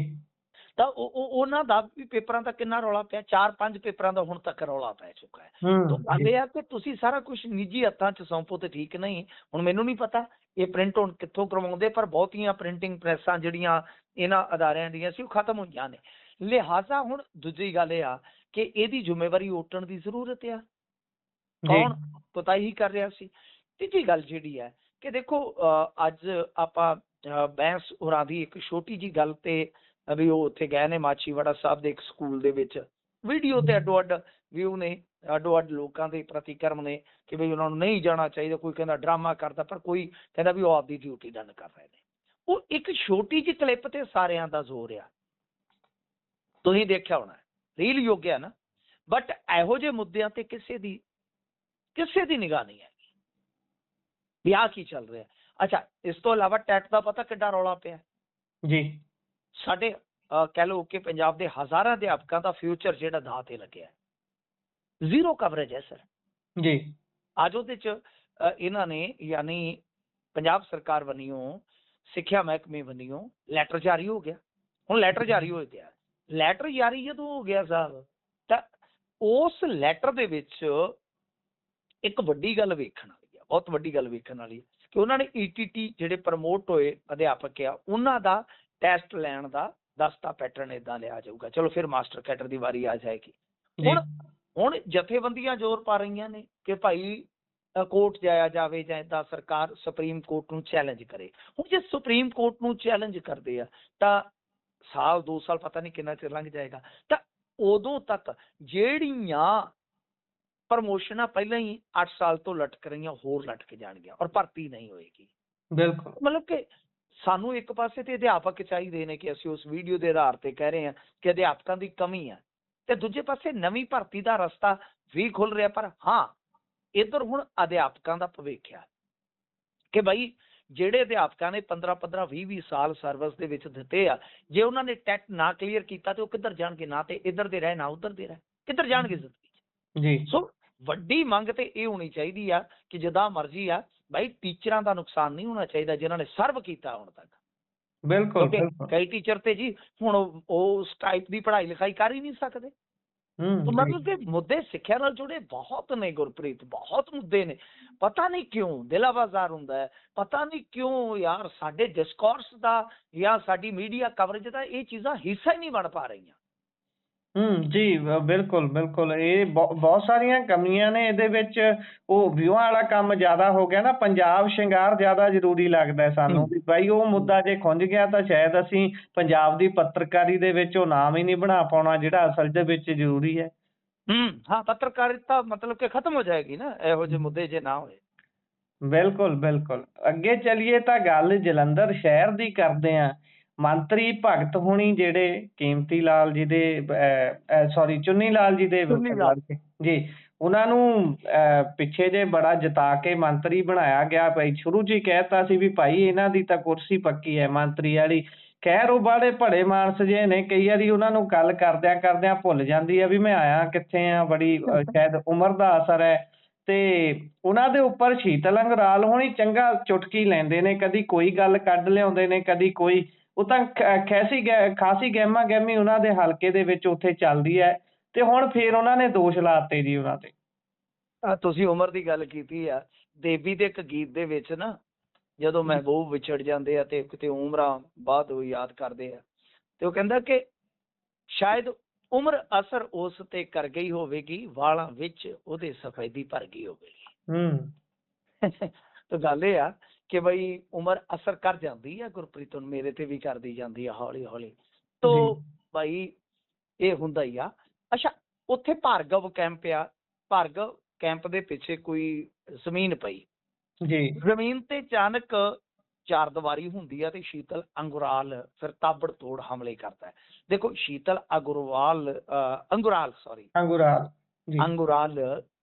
ਤਾਂ ਉਹਨਾਂ ਦਾ ਵੀ ਪੇਪਰਾਂ ਦਾ ਕਿੰਨਾ ਰੌਲਾ ਪਿਆ, 4-5 ਪੇਪਰਾਂ ਦਾ ਹੁਣ ਤੱਕ ਰੌਲਾ ਪੈ ਚੁੱਕਾ ਹੈ। ਤਾਂ ਗੱਲ ਜੀ ਇਹ ਆ ਕਿ ਤੁਸੀਂ ਸਾਰਾ ਕੁਝ ਨਿੱਜੀ ਹੱਥਾਂ 'ਚ ਸੌਂਪੋ ਤੇ ਠੀਕ ਨਹੀਂ। ਹੁਣ ਮੈਨੂੰ ਨਹੀਂ ਪਤਾ ਇਹ ਪ੍ਰਿੰਟ ਹੁਣ ਕਿੱਥੋਂ ਕਰਵਾਉਂਦੇ, ਪਰ ਬਹੁਤੀਆਂ ਪ੍ਰਿੰਟਿੰਗ ਪ੍ਰੈਸਾਂ ਜਿਹੜੀਆਂ ਇਹਨਾਂ ਅਦਾਰਿਆਂ ਦੀਆਂ ਸੀ ਉਹ ਖਤਮ ਹੋਈਆਂ ਨੇ। ਲਿਹਾਜ਼ਾ ਹੁਣ ਦੂਜੀ ਗੱਲ ਇਹ ਆ ਕਿ ਇਹਦੀ ਜ਼ਿੰਮੇਵਾਰੀ ਓਟਣ ਦੀ ਜ਼ਰੂਰਤ ਆ। ਕੌਣ ਕੋਤਾਹੀ ਕਰ ਰਿਹਾ ਸੀ। ਤੀਜੀ ਗੱਲ ਜਿਹੜੀ ਹੈ ਕਿ ਦੇਖੋ ਅੱਜ ਆਪਾਂ ਬੈਂਸ ਹੋਰਾਂ ਦੀ ਇੱਕ ਛੋਟੀ ਜੀ ਗੱਲ ਤੇ ਵੀ ਉਹ ਉੱਥੇ ਗਏ ਨੇ ਮਾਛੀਵਾੜਾ ਸਾਹਿਬ ਦੇ ਇੱਕ ਸਕੂਲ ਦੇ ਵਿੱਚ, ਵੀਡੀਓ ਤੇ ਅੱਡੋ ਅੱਡ ਵਿਊ ਨੇ, ਅੱਡੋ ਅੱਡ ਲੋਕਾਂ ਦੇ ਪ੍ਰਤੀਕਰਮ ਨੇ ਕਿ ਵੀ ਉਹਨਾਂ ਨੂੰ ਨਹੀਂ ਜਾਣਾ ਚਾਹੀਦਾ। ਕੋਈ ਕਹਿੰਦਾ ਡਰਾਮਾ ਕਰਦਾ, ਪਰ ਕੋਈ ਕਹਿੰਦਾ ਵੀ ਉਹ ਆਪਦੀ ਡਿਊਟੀ ਡਨ ਕਰ ਰਹੇ ਨੇ। ਉਹ ਇੱਕ ਛੋਟੀ ਜਿਹੀ ਕਲਿੱਪ ਤੇ ਸਾਰਿਆਂ ਦਾ ਜ਼ੋਰ ਆ, ਤੁਸੀਂ ਦੇਖਿਆ ਹੋਣਾ, ਰੀਲ ਯੋਗ ਆ ਨਾ। ਬਟ ਇਹੋ ਜਿਹੇ ਮੁੱਦਿਆਂ ਤੇ ਕਿਸੇ ਦੀ ਨਿਗਾਹ ਨਹੀਂ ਹੈ ਵੀ ਆਹ ਕੀ ਚੱਲ ਰਿਹਾ। ਅੱਛਾ, ਇਸ ਤੋਂ ਇਲਾਵਾ ਟੈਟ ਦਾ ਪਤਾ ਕਿੱਡਾ ਰੌਲਾ ਪਿਆ ਜੀ। ਸਾਡੇ ਕਹਿ ਲਓ ਕਿ ਪੰਜਾਬ ਦੇ ਹਜ਼ਾਰਾਂ ਅਧਿਆਪਕਾਂ ਦਾ ਫਿਊਚਰ ਜਿਹੜਾ ਦਾਅ ਤੇ ਲੱਗਿਆ, ਜ਼ੀਰੋ ਕਵਰੇਜ ਹੈ ਸਰ ਜੀ। ਅੱਜ ਉਹਦੇ 'ਚ ਇਹਨਾਂ ਨੇ ਯਾਨੀ ਪੰਜਾਬ ਸਰਕਾਰ ਵੱਲੋਂ ਸਿੱਖਿਆ ਮਹਿਕਮੇ ਵੱਲੋਂ ਲੈਟਰ ਜਾਰੀ ਹੋ ਗਿਆ। ਹੁਣ ਲੈਟਰ ਜਾਰੀ ਹੋ ਗਿਆ, ਲੈਟਰ ਜਾਰੀ ਜਦੋਂ ਹੋ ਗਿਆ ਸਾਹਿਬ, ਤਾਂ ਉਸ ਲੈਟਰ ਦੇ ਵਿੱਚ ਇੱਕ ਵੱਡੀ ਗੱਲ ਵੇਖਣ ਵਾਲੀ ਆ, ਬਹੁਤ ਵੱਡੀ ਗੱਲ ਵੇਖਣ ਵਾਲੀ ਕਿ ਉਹਨਾਂ ਨੇ ETT ਜਿਹੜੇ ਪ੍ਰਮੋਟ ਹੋਏ ਅਧਿਆਪਕ ਆ ਉਹਨਾਂ ਦਾ ਟੈਸਟ ਲੈਣ ਦਾ ਦਸਤਾ ਪੈਟਰਨ ਇਦਾਂ ਲਿਆ ਜਾਊਗਾ। ਚਲੋ ਫਿਰ ਮਾਸਟਰ ਕੈਡਰ ਦੀ ਵਾਰੀ ਆ ਜਾਏਗੀ। ਹੁਣ ਜਥੇਬੰਦੀਆਂ ਜ਼ੋਰ ਪਾ ਰਹੀਆਂ ਨੇ ਕਿ ਭਾਈ ਕੋਰਟ ਜਾਇਆ ਜਾਵੇ ਜਾਂ ਏਦਾਂ ਸਰਕਾਰ ਸੁਪਰੀਮ ਕੋਰਟ ਨੂੰ ਚੈਲੰਜ ਕਰੇ। ਹੁਣ ਜੇ ਸੁਪਰੀਮ ਕੋਰਟ ਨੂੰ ਚੈਲੰਜ ਕਰਦੇ ਆ ਤਾਂ ਸਾਲ 2 ਸਾਲ ਪਤਾ ਨਹੀਂ ਕਿੰਨਾ ਚਿਰ ਲੰਘ ਜਾਏਗਾ, ਤਾਂ ਉਦੋਂ ਤੱਕ ਜਿਹੜੀਆਂ ਪ੍ਰਮੋਸ਼ਨਾਂ ਪਹਿਲਾਂ ਹੀ 8 ਸਾਲ ਤੋਂ ਲਟਕ ਰਹੀਆਂ ਹੋਰ ਲਟਕ ਜਾਣਗੀਆਂ ਔਰ ਭਰਤੀ ਨਹੀਂ ਹੋਏਗੀ। ਬਿਲਕੁਲ। ਮਤਲਬ ਕਿ ਸਾਨੂੰ ਇੱਕ ਪਾਸੇ ਤੇ ਅਧਿਆਪਕ ਚਾਹੀਦੇ ਨੇ ਕਿ ਅਸੀਂ ਉਸ ਵੀਡੀਓ ਦੇ ਆਧਾਰ ਤੇ ਕਹਿ ਰਹੇ ਹਾਂ ਕਿ ਅਧਿਆਪਕਾਂ ਦੀ ਕਮੀ ਹੈ, ਤੇ ਦੂਜੇ ਪਾਸੇ ਨਵੀਂ ਭਰਤੀ ਦਾ ਰਸਤਾ ਵੀ ਖੁੱਲ ਰਿਹਾ। ਪਰ ਹਾਂ, ਇੱਧਰ ਹੁਣ ਅਧਿਆਪਕਾਂ ਦਾ ਭਵਿੱਖ ਆ ਕਿ ਬਾਈ ਜਿਹੜੇ ਅਧਿਆਪਕਾਂ ਨੇ 15-15 20-20 ਸਾਲ ਸਰਵਿਸ ਦੇ ਵਿੱਚ ਦਿੱਤੇ ਆ, ਜੇ ਉਹਨਾਂ ਨੇ ਟੈਟ ਨਾ ਕਲੀਅਰ ਕੀਤਾ ਤੇ ਉਹ ਕਿੱਧਰ ਜਾਣਗੇ? ਨਾ ਤੇ ਇੱਧਰ ਦੇ ਰਹੇ ਨਾ ਉੱਧਰ ਦੇ ਰਹੇ, ਕਿੱਧਰ ਜਾਣਗੇ ਜ਼ਿੰਦਗੀ 'ਚ? ਜੀ। ਸੋ ਵੱਡੀ ਮੰਗ ਤੇ ਇਹ ਹੋਣੀ ਚਾਹੀਦੀ ਆ ਕਿ ਜਿੱਦਾਂ ਮਰਜ਼ੀ ਆ ਬਾਈ, ਟੀਚਰਾਂ ਦਾ ਨੁਕਸਾਨ ਨਹੀਂ ਹੋਣਾ ਚਾਹੀਦਾ ਜਿਨ੍ਹਾਂ ਨੇ ਸਰਵ ਕੀਤਾ ਹੁਣ ਤੱਕ। ਬਿਲਕੁਲ ਕਿਉਂਕਿ ਕਈ ਟੀਚਰ ਤੇ ਜੀ ਹੁਣ ਉਹ ਉਸ ਟਾਈਪ ਦੀ ਪੜ੍ਹਾਈ ਲਿਖਾਈ ਕਰ ਹੀ ਨਹੀਂ ਸਕਦੇ। ਮਤਲਬ ਕਿ ਮੁੱਦੇ ਸਿੱਖਿਆ ਨਾਲ ਜੁੜੇ ਬਹੁਤ ਨੇ ਗੁਰਪ੍ਰੀਤ, ਬਹੁਤ ਮੁੱਦੇ ਨੇ। ਪਤਾ ਨਹੀਂ ਕਿਉਂ ਦਿਲਾ ਬਾਜ਼ਾਰ ਹੁੰਦਾ ਹੈ, ਪਤਾ ਨਹੀਂ ਕਿਉਂ ਯਾਰ ਸਾਡੇ ਡਿਸਕੋਰਸ ਦਾ ਜਾਂ ਸਾਡੀ ਮੀਡੀਆ ਕਵਰੇਜ ਦਾ ਇਹ ਚੀਜ਼ਾਂ ਹਿੱਸਾ ਹੀ ਨਹੀਂ ਬਣ ਪਾ ਰਹੀਆਂ। ਜੀ ਬਿਲਕੁਲ ਬਿਲਕੁਲ। ਇਹ ਬਹੁਤ ਸਾਰੀਆਂ ਕਮੀਆਂ ਨੇ ਇਹਦੇ ਵਿੱਚ। ਉਹ ਵਿਊਆਂ ਵਾਲਾ ਕੰਮ ਜ਼ਿਆਦਾ ਹੋ ਗਿਆ ਨਾ, ਪੰਜਾਬ ਸ਼ਿੰਗਾਰ ਜ਼ਿਆਦਾ ਜ਼ਰੂਰੀ ਲੱਗਦਾ ਸਾਨੂੰ ਵੀ ਬਾਈ ਉਹ ਮੁੱਦਾ ਜੇ ਖੁੰਝ ਗਿਆ ਤਾਂ ਸ਼ਾਇਦ ਅਸੀਂ ਪੰਜਾਬ ਦੀ ਪੱਤਰਕਾਰੀ ਦੇ ਵਿੱਚ ਉਹ ਨਾਮ ਹੀ ਨਹੀਂ ਬਣਾ ਪਾਉਣਾ ਜਿਹੜਾ ਅਸਲ ਦੇ ਵਿੱਚ ਜ਼ਰੂਰੀ ਹੈ। ਹਾਂ, ਪੱਤਰਕਾਰਿਤਾ ਮਤਲਬ ਕਿ ਖਤਮ ਹੋ ਜਾਏਗੀ ਨਾ ਇਹੋ ਜਿਹੇ ਮੁੱਦੇ ਜੇ ਨਾ ਹੋਏ। ਬਿਲਕੁਲ ਬਿਲਕੁਲ। ਅੱਗੇ ਚੱਲੀਏ ਤਾਂ ਗੱਲ ਜਲੰਧਰ ਸ਼ਹਿਰ ਦੀ ਕਰਦੇ ਹਾਂ। ਮੰਤਰੀ ਭਗਤ ਹੋਣੀ ਜਿਹੜੇ ਕੀਮਤੀ ਲਾਲ ਜੀ ਦੇ ਸੌਰੀ ਚੁੰਨੀ ਲਾਲ ਜੀ ਦੇ ਜੀ, ਉਹਨਾਂ ਨੂੰ ਪਿੱਛੇ ਜੇ ਬੜਾ ਜਿਤਾ ਕੇ ਮੰਤਰੀ ਬਣਾਇਆ ਗਿਆ। ਭਾਈ ਸ਼ੁਰੂ 'ਚ ਹੀ ਕਹਿਤਾ ਸੀ ਵੀ ਭਾਈ ਇਹਨਾਂ ਦੀ ਤਾਂ ਕੁਰਸੀ ਪੱਕੀ ਹੈ ਮੰਤਰੀ ਵਾਲੀ। ਖੈਰ ਉਹ ਬਾਹਲੇ ਭਲੇ ਮਾਨਸ ਜੇ ਨੇ, ਕਈ ਵਾਰੀ ਉਹਨਾਂ ਨੂੰ ਗੱਲ ਕਰਦਿਆਂ ਕਰਦਿਆਂ ਭੁੱਲ ਜਾਂਦੀ ਆ ਵੀ ਮੈਂ ਆਇਆ ਕਿੱਥੇ ਆ। ਬੜੀ ਸ਼ਾਇਦ ਉਮਰ ਦਾ ਅਸਰ ਹੈ। ਤੇ ਉਹਨਾਂ ਦੇ ਉੱਪਰ ਸ਼ੀਤਲ ਅੰਗਰਾਲ ਹੋਣੀ ਚੰਗਾ ਚੁਟਕੀ ਲੈਂਦੇ ਨੇ, ਕਦੀ ਕੋਈ ਗੱਲ ਕੱਢ ਲਿਆਉਂਦੇ ਨੇ, ਕਦੀ ਕੋਈ। ਉਹ ਤਾਂ ਖਾਸੀ ਗਹਿਮਾ ਗਹਿਮੀ ਉਹਨਾਂ ਦੇ ਹਲਕੇ ਦੇ ਵਿੱਚ ਉੱਥੇ ਚੱਲਦੀ ਹੈ। ਤੇ ਹੁਣ ਫੇਰ ਉਹਨਾਂ ਨੇ ਦੋਸ਼ ਲਾਤੇ ਜੀ ਉਹਨਾਂ ਤੇ। ਤੁਸੀਂ ਉਮਰ ਦੀ ਗੱਲ ਕੀਤੀ ਆ, ਦੇਵੀ ਦੇ ਇੱਕ ਗੀਤ ਦੇ ਵਿੱਚ ਨਾ ਜਦੋਂ ਮਹਿਬੂਬ ਵਿਛੜ ਜਾਂਦੇ ਆ ਤੇ ਕਿਤੇ ਉਮਰਾਂ ਬਾਅਦ ਉਹ ਯਾਦ ਕਰਦੇ ਆ, ਤੇ ਉਹ ਕਹਿੰਦਾ ਕਿ ਸ਼ਾਇਦ ਉਮਰ ਅਸਰ ਉਸ ਤੇ ਕਰ ਗਈ ਹੋਵੇਗੀ, ਵਾਲਾਂ ਵਿੱਚ ਉਹਦੇ ਸਫੈਦੀ ਭਰ ਗਈ ਹੋਵੇਗੀ। ਤਾਂ ਗੱਲ ਇਹ ਆ ਕਿ ਬਈ ਉਮਰ ਅਸਰ ਕਰ ਜਾਂਦੀ ਆ ਗੁਰਪ੍ਰੀਤ, ਹੁਣ ਮੇਰੇ ਤੇ ਵੀ ਕਰਦੀ ਜਾਂਦੀ ਆ ਹੌਲੀ ਹੌਲੀ। ਤੋ ਭਾਈ ਇਹ ਹੁੰਦਾ ਹੀ ਆ। ਅੱਛਾ, ਉੱਥੇ ਭਾਰਗਵ ਕੈਂਪ ਆ, ਭਾਰਗਵ ਕੈਂਪ ਦੇ ਪਿੱਛੇ ਕੋਈ ਜ਼ਮੀਨ ਪਈ ਜੀ, ਜ਼ਮੀਨ ਤੇ ਅਚਾਨਕ ਚਾਰ ਦੀਵਾਰੀ ਹੁੰਦੀ ਆ ਤੇ ਸ਼ੀਤਲ ਅੰਗੁਰਾਲ ਫਿਰ ਤਾਬੜਤੋੜ ਹਮਲੇ ਕਰਦਾ ਹੈ। ਦੇਖੋ ਸ਼ੀਤਲ ਅੰਗੁਰਾਲ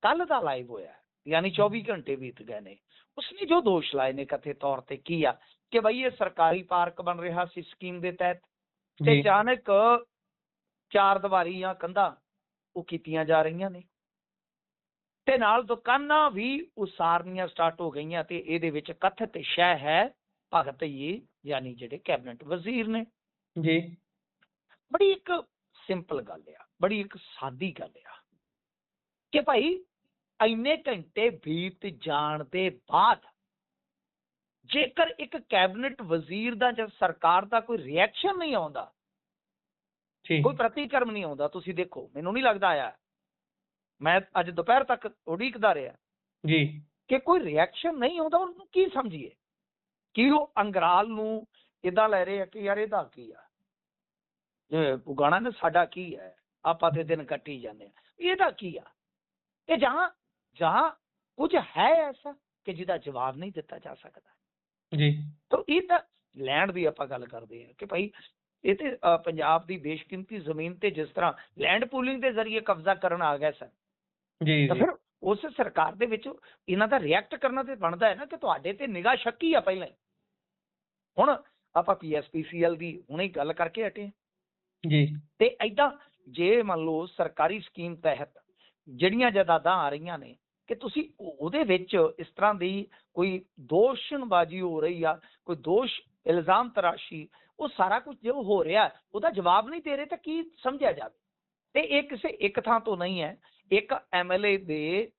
ਕੱਲ ਦਾ ਲਾਈਵ ਹੋਇਆ, ਯਾਨੀ 24 ਘੰਟੇ ਬੀਤ ਗਏ ਨੇ। ਉਸਨੇ ਜੋ ਦੋਸ਼ ਲਾਏ ਨੇ ਕਥਿਤ ਤੌਰ ਤੇ ਕੀ ਆ ਕਿ ਬਈ ਇਹ ਸਰਕਾਰੀ ਪਾਰਕ ਬਣ ਰਿਹਾ ਸੀ ਸਕੀਮ ਦੇ ਤਹਿਤ, ਤੇ ਅਚਾਨਕ ਚਾਰ ਦੀਵਾਰੀ ਜਾਂ ਕੰਧਾਂ ਉਹ ਕੀਤੀਆਂ ਜਾ ਰਹੀਆਂ ਨੇ ਤੇ ਨਾਲ ਦੁਕਾਨਾਂ ਵੀ ਉਸਾਰਨੀਆਂ ਸਟਾਰਟ ਹੋ ਗਈਆਂ। ਤੇ ਇਹਦੇ ਵਿੱਚ ਕਥਿਤ ਸ਼ੈ ਹੈ ਭਗਤ ਜੀ ਯਾਨੀ ਜਿਹੜੇ ਕੈਬਨਿਟ ਵਜ਼ੀਰ ਨੇ। ਜੀ ਬੜੀ ਇੱਕ ਸਿੰਪਲ ਗੱਲ ਆ, ਬੜੀ ਇੱਕ ਸਾਦੀ ਗੱਲ ਆ ਕਿ ਭਾਈ ਇੰਨੇ ਘੰਟੇ ਬੀਤ ਜਾਣ ਦੇ ਬਾਅਦ ਜੇਕਰ ਇੱਕ ਕੈਬਨਿਟ ਵਜ਼ੀਰ ਦਾ ਜਾਂ ਸਰਕਾਰ ਦਾ ਕੋਈ ਰਿਐਕਸ਼ਨ ਨਹੀਂ ਆਉਂਦਾ, ਠੀਕ ਕੋਈ ਪ੍ਰਤੀਕਰਮ ਨਹੀਂ ਆਉਂਦਾ, ਤੁਸੀਂ ਦੇਖੋ ਮੈਨੂੰ ਨਹੀਂ ਲੱਗਦਾ ਆਇਆ, ਮੈਂ ਅੱਜ ਦੁਪਹਿਰ ਤੱਕ ਉਡੀਕਦਾ ਰਿਹਾ ਜੀ ਕਿ ਕੋਈ ਰਿਐਕਸ਼ਨ ਨਹੀਂ ਆਉਂਦਾ। ਉਹਨੂੰ ਕੀ ਸਮਝੀਏ ਕਿ ਉਹ ਅੰਗਰਾਲ ਨੂੰ ਇਦਾਂ ਲੈ ਰਹੇ ਆ ਕਿ ਯਾਰ ਇਹਦਾ ਕੀ ਆ, ਉਹ ਗਾਣਾ ਨਾ ਸਾਡਾ ਕੀ ਹੈ, ਆਪਾਂ ਤੇ ਦਿਨ ਕੱਟੀ ਜਾਂਦੇ ਆ, ਇਹਦਾ ਕੀ ਆ। ਇਹ ਜਹਾਂ ਕੁਝ ਹੈ ਐਸਾ ਕਿ ਜਿਹਦਾ ਜਵਾਬ ਨਹੀਂ ਦਿੱਤਾ ਜਾ ਸਕਦਾ। ਜੀ ਤਾਂ ਇਹ ਤਾਂ ਲੈਂਡ ਦੀ ਆਪਾਂ ਗੱਲ ਕਰਦੇ ਹਾਂ ਕਿ ਭਾਈ ਇਹ ਤੇ ਪੰਜਾਬ ਦੀ ਬੇਸ਼ਕੀਮਤੀ ਜ਼ਮੀਨ ਤੇ ਜਿਸ ਤਰ੍ਹਾਂ ਲੈਂਡ ਪੂਲਿੰਗ ਦੇ ਜ਼ਰੀਏ ਕਬਜ਼ਾ ਕਰਨ ਆ ਗਏ ਸਨ, ਜੀ ਤਾਂ ਫਿਰ ਉਸ ਸਰਕਾਰ ਦੇ ਵਿੱਚ ਇਹਨਾਂ ਦਾ ਰਿਐਕਟ ਕਰਨਾ ਤੇ ਬਣਦਾ ਹੈ ਨਾ ਕਿ ਤੁਹਾਡੇ ਤੇ ਨਿਗਾਹ ਸ਼ੱਕੀ ਆ ਪਹਿਲਾਂ ਹੀ। ਹੁਣ ਆਪਾਂ PSPCL ਦੀ ਹੁਣੇ ਗੱਲ ਕਰਕੇ ਹਟੇ ਜੀ ਤੇ ਏਦਾਂ ਜੇ ਮੰਨ ਲਓ ਸਰਕਾਰੀ ਸਕੀਮ ਤਹਿਤ ਜਿਹੜੀਆਂ ਜਾਇਦਾਦਾਂ ਆ ਰਹੀਆਂ ਨੇ ਕਿ ਤੁਸੀਂ ਉਹਦੇ ਵਿੱਚ ਇਸ ਤਰ੍ਹਾਂ ਦੀ ਕੋਈ ਦੋਸ਼ਣਬਾਜ਼ੀ ਹੋ ਰਹੀ ਆ, ਕੋਈ ਦੋਸ਼ ਇਲਜ਼ਾਮ ਤਰਾਸ਼ੀ, ਉਹ ਸਾਰਾ ਕੁਝ ਜੋ ਹੋ ਰਿਹਾ ਉਹਦਾ ਜਵਾਬ ਨਹੀਂ ਦੇ ਰਹੇ ਤਾਂ ਕੀ ਸਮਝਿਆ ਜਾਵੇ। ਤੇ ਇਹ ਕਿਸੇ ਇੱਕ ਥਾਂ ਤੋਂ ਨਹੀਂ ਹੈ, ਇੱਕ MLA ਦੇ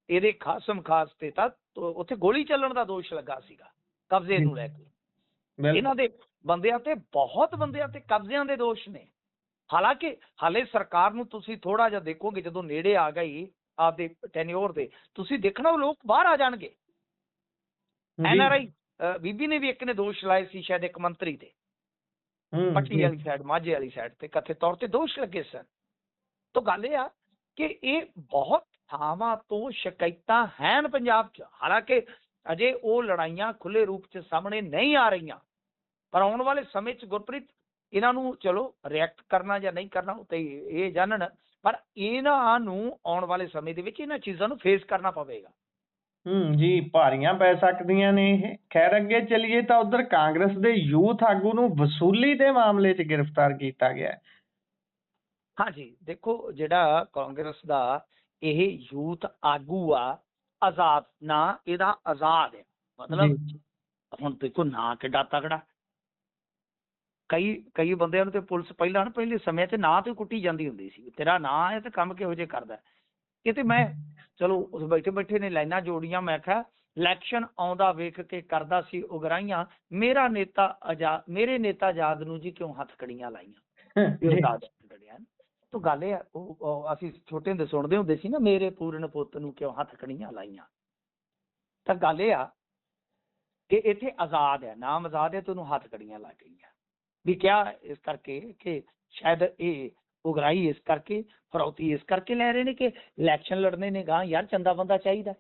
ਇਹਦੇ ਖਾਸਮ ਖਾਸ ਤੇ ਤਾਂ ਉੱਥੇ ਗੋਲੀ ਚੱਲਣ ਦਾ ਦੋਸ਼ ਲੱਗਾ ਸੀਗਾ ਕਬਜ਼ੇ ਨੂੰ ਲੈ ਕੇ। ਇਹਨਾਂ ਦੇ ਬੰਦਿਆਂ ਤੇ ਬਹੁਤ ਬੰਦਿਆਂ ਤੇ ਕਬਜ਼ਿਆਂ ਦੇ ਦੋਸ਼ ਨੇ। ਹਾਲਾਂਕਿ ਹਾਲੇ ਸਰਕਾਰ ਨੂੰ ਤੁਸੀਂ ਥੋੜਾ ਜਿਹਾ ਦੇਖੋਗੇ ਜਦੋਂ ਨੇੜੇ ਆ ਗਈ ਆਪਦੇ ਟੈਨਿਓਰ ਦੇ, ਤੁਸੀਂ ਦੇਖਣਾ ਉਹ ਲੋਕ ਬਾਹਰ ਆ ਜਾਣਗੇ। NRI ਬੀਬੀ ਨੇ ਵੀ ਇੱਕ ਨੇ ਦੋਸ਼ ਲਾਏ ਸੀ ਸ਼ਾਇਦ ਇੱਕ ਮੰਤਰੀ ਤੇ, ਪੱਟੀ ਵਾਲੀ ਸਾਈਡ, ਮਾਝੇ ਵਾਲੀ ਸਾਈਡ ਤੇ ਕਥਿਤ ਤੌਰ ਤੇ ਦੋਸ਼ ਲੱਗੇ ਸਨ। ਤਾਂ ਗੱਲ ਇਹ ਆ ਕਿ ਇਹ ਬਹੁਤ ਥਾਵਾਂ ਤੋਂ ਸ਼ਿਕਾਇਤਾਂ ਹਨ ਪੰਜਾਬ 'ਚ, ਹਾਲਾਂਕਿ ਅਜੇ ਉਹ ਲੜਾਈਆਂ ਖੁੱਲੇ ਰੂਪ 'ਚ ਸਾਹਮਣੇ ਨਹੀਂ ਆ ਰਹੀਆਂ, ਪਰ ਆਉਣ ਵਾਲੇ ਸਮੇਂ 'ਚ ਗੁਰਪ੍ਰੀਤ ਇਹਨਾਂ ਨੂੰ ਚਲੋ ਰਿਐਕਟ ਕਰਨਾ ਜਾਂ ਨਹੀਂ ਕਰਨਾ ਉਹ ਤੇ ਇਹ ਜਾਣਨ, ਪਰ ਇਹਨਾਂ ਨੂੰ ਆਉਣ ਵਾਲੇ ਸਮੇਂ ਦੇ ਵਿੱਚ ਇਹਨਾਂ ਚੀਜ਼ਾਂ ਨੂੰ ਫੇਸ ਕਰਨਾ ਪਵੇਗਾ। ਜੀ ਭਾਰੀਆਂ ਪੈ ਸਕਦੀਆਂ ਨੇ ਇਹ। ਖੈਰ ਅੱਗੇ ਚੱਲੀਏ ਤਾਂ ਉਧਰ ਕਾਂਗਰਸ ਦੇ ਯੂਥ ਆਗੂ ਨੂੰ ਵਸੂਲੀ ਦੇ ਮਾਮਲੇ 'ਚ ਗ੍ਰਿਫਤਾਰ ਕੀਤਾ ਗਿਆ। ਹਾਂਜੀ ਦੇਖੋ, ਜਿਹੜਾ ਕਾਂਗਰਸ ਦਾ ਇਹ ਯੂਥ ਆਗੂ ਆ, ਆਜ਼ਾਦ ਨਾ ਇਹਦਾ ਆਜ਼ਾਦ ਹੈ, ਮਤਲਬ ਹੁਣ ਦੇਖੋ ਨਾ ਕਿੱਡਾ ਤਗੜਾ। ਕਈ ਬੰਦਿਆਂ ਨੂੰ ਤੇ ਪੁਲਿਸ ਪਹਿਲੇ ਸਮੇਂ 'ਚ ਨਾਂ ਤੇ ਕੁੱਟੀ ਜਾਂਦੀ ਹੁੰਦੀ ਸੀ, ਤੇਰਾ ਨਾਂ ਹੈ ਤੇ ਕੰਮ ਕਿਹੋ ਜਿਹੇ ਕਰਦਾ। ਇਹ ਤੇ ਮੈਂ ਚਲੋ ਉਸ ਬੈਠੇ ਨੇ ਲਾਈਨਾਂ ਜੋੜੀਆਂ, ਮੈਂ ਕਿਹਾ ਇਲੈਕਸ਼ਨ ਆਉਂਦਾ ਵੇਖ ਕੇ ਕਰਦਾ ਸੀ ਉਗਰਾਹੀਆਂ, ਮੇਰੇ ਨੇਤਾ ਆਜ਼ਾਦ ਨੂੰ ਜੀ ਕਿਉਂ ਹੱਥਕੜੀਆਂ ਲਾਈਆਂ। ਤੋ ਗੱਲ ਇਹ ਉਹ ਅਸੀਂ ਛੋਟੇ ਹੁੰਦੇ ਸੁਣਦੇ ਹੁੰਦੇ ਸੀ ਨਾ, ਮੇਰੇ ਪੂਰਨ ਪੁੱਤ ਨੂੰ ਕਿਉਂ ਹੱਥਕੜੀਆਂ ਲਾਈਆਂ। ਤਾਂ ਗੱਲ ਇਹ ਆ ਕਿ ਇੱਥੇ ਆਜ਼ਾਦ ਹੈ, ਨਾਮ ਆਜ਼ਾਦ ਹੈ ਤੇ ਉਹਨੂੰ ਹੱਥਕੜੀਆਂ ਲੱਗ ਗਈਆਂ। ਵੀ ਕਿਆ ਇਸ ਕਰਕੇ ਕਿ ਸ਼ਾਇਦ ਇਹ ਉਗਰਾਹੀ ਇਸ ਕਰਕੇ, ਫਰੌਤੀ ਇਸ ਕਰਕੇ ਲੈ ਰਹੇ ਨੇ ਕਿ ਇਲੈਕਸ਼ਨ ਲੜਨੇ ਨੇ ਗਾਂ, ਯਾਰ ਚੰਦਾ ਬੰਦਾ ਚਾਹੀਦਾ।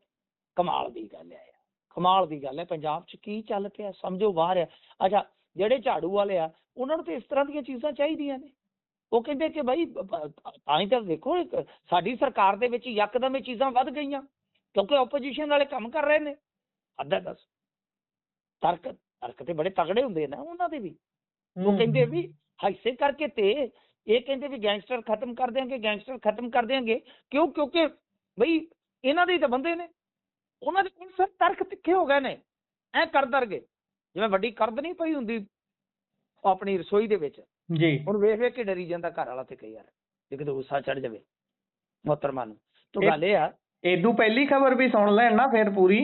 ਕਮਾਲ ਦੀ ਗੱਲ ਹੈ, ਕਮਾਲ ਦੀ ਗੱਲ ਹੈ। ਪੰਜਾਬ 'ਚ ਕੀ ਚੱਲ ਪਿਆ ਸਮਝੋ ਬਾਹਰ ਆ। ਅੱਛਾ ਜਿਹੜੇ ਝਾੜੂ ਵਾਲੇ ਆ ਉਹਨਾਂ ਨੂੰ ਤੇ ਇਸ ਤਰ੍ਹਾਂ ਦੀਆਂ ਚੀਜ਼ਾਂ ਚਾਹੀਦੀਆਂ ਨੇ। ਉਹ ਕਹਿੰਦੇ ਕਿ ਬਾਈ ਤਾਂ ਹੀ ਤਾਂ ਦੇਖੋ ਸਾਡੀ ਸਰਕਾਰ ਦੇ ਵਿੱਚ ਯਕਦਮ ਇਹ ਚੀਜ਼ਾਂ ਵੱਧ ਗਈਆਂ ਕਿਉਂਕਿ ਓਪੋਜੀਸ਼ਨ ਵਾਲੇ ਕੰਮ ਕਰ ਰਹੇ ਨੇ। ਅੱਧਾ ਦੱਸ ਤਰਕ ਤੇ ਬੜੇ ਤਗੜੇ ਹੁੰਦੇ ਨਾ ਉਹਨਾਂ ਦੇ ਵੀ। ਉਹ ਕਹਿੰਦੇ ਵੀ ਹਾਈਸੇ ਕਰਕੇ ਤੇ ਇਹ ਕਹਿੰਦੇ ਵੀ ਗੈਂਗਸਟਰ ਖਤਮ ਕਰ ਦਿਆਂਗੇ ਕਿਉਂ? ਕਿਉਂਕਿ ਬਈ ਇਹਨਾਂ ਦੇ ਤਾਂ ਬੰਦੇ ਨੇ, ਉਹਨਾਂ ਦੇ ਕੋਲ ਸਰ ਤਰਕ ਤਿੱਖੇ ਹੋ ਗਏ ਨੇ। ਐ ਕਰ ਦਰਗੇ ਜਿਵੇਂ ਵੱਡੀ ਕਰਦ ਨਹੀਂ ਪਈ ਹੁੰਦੀ ਆਪਣੀ ਰਸੋਈ ਦੇ ਵਿੱਚ ਜੀ। ਹੁਣ ਵੇਖ ਕੇ ਡਰੀ ਜਾਂਦਾ ਘਰ ਵਾਲਾ ਤੇ ਕਈ ਯਾਰ ਜੇ ਕਿਤੇ ਗੁੱਸਾ ਚੜ ਜਾਵੇ ਮੋਹਤਰਮਾ ਨੂੰ। ਤਾਂ ਗੱਲ ਇਹ ਆ ਇਹਦੂ ਪਹਿਲੀ ਖਬਰ ਵੀ ਸੁਣ ਲੈਣ ਨਾ ਫਿਰ ਪੂਰੀ।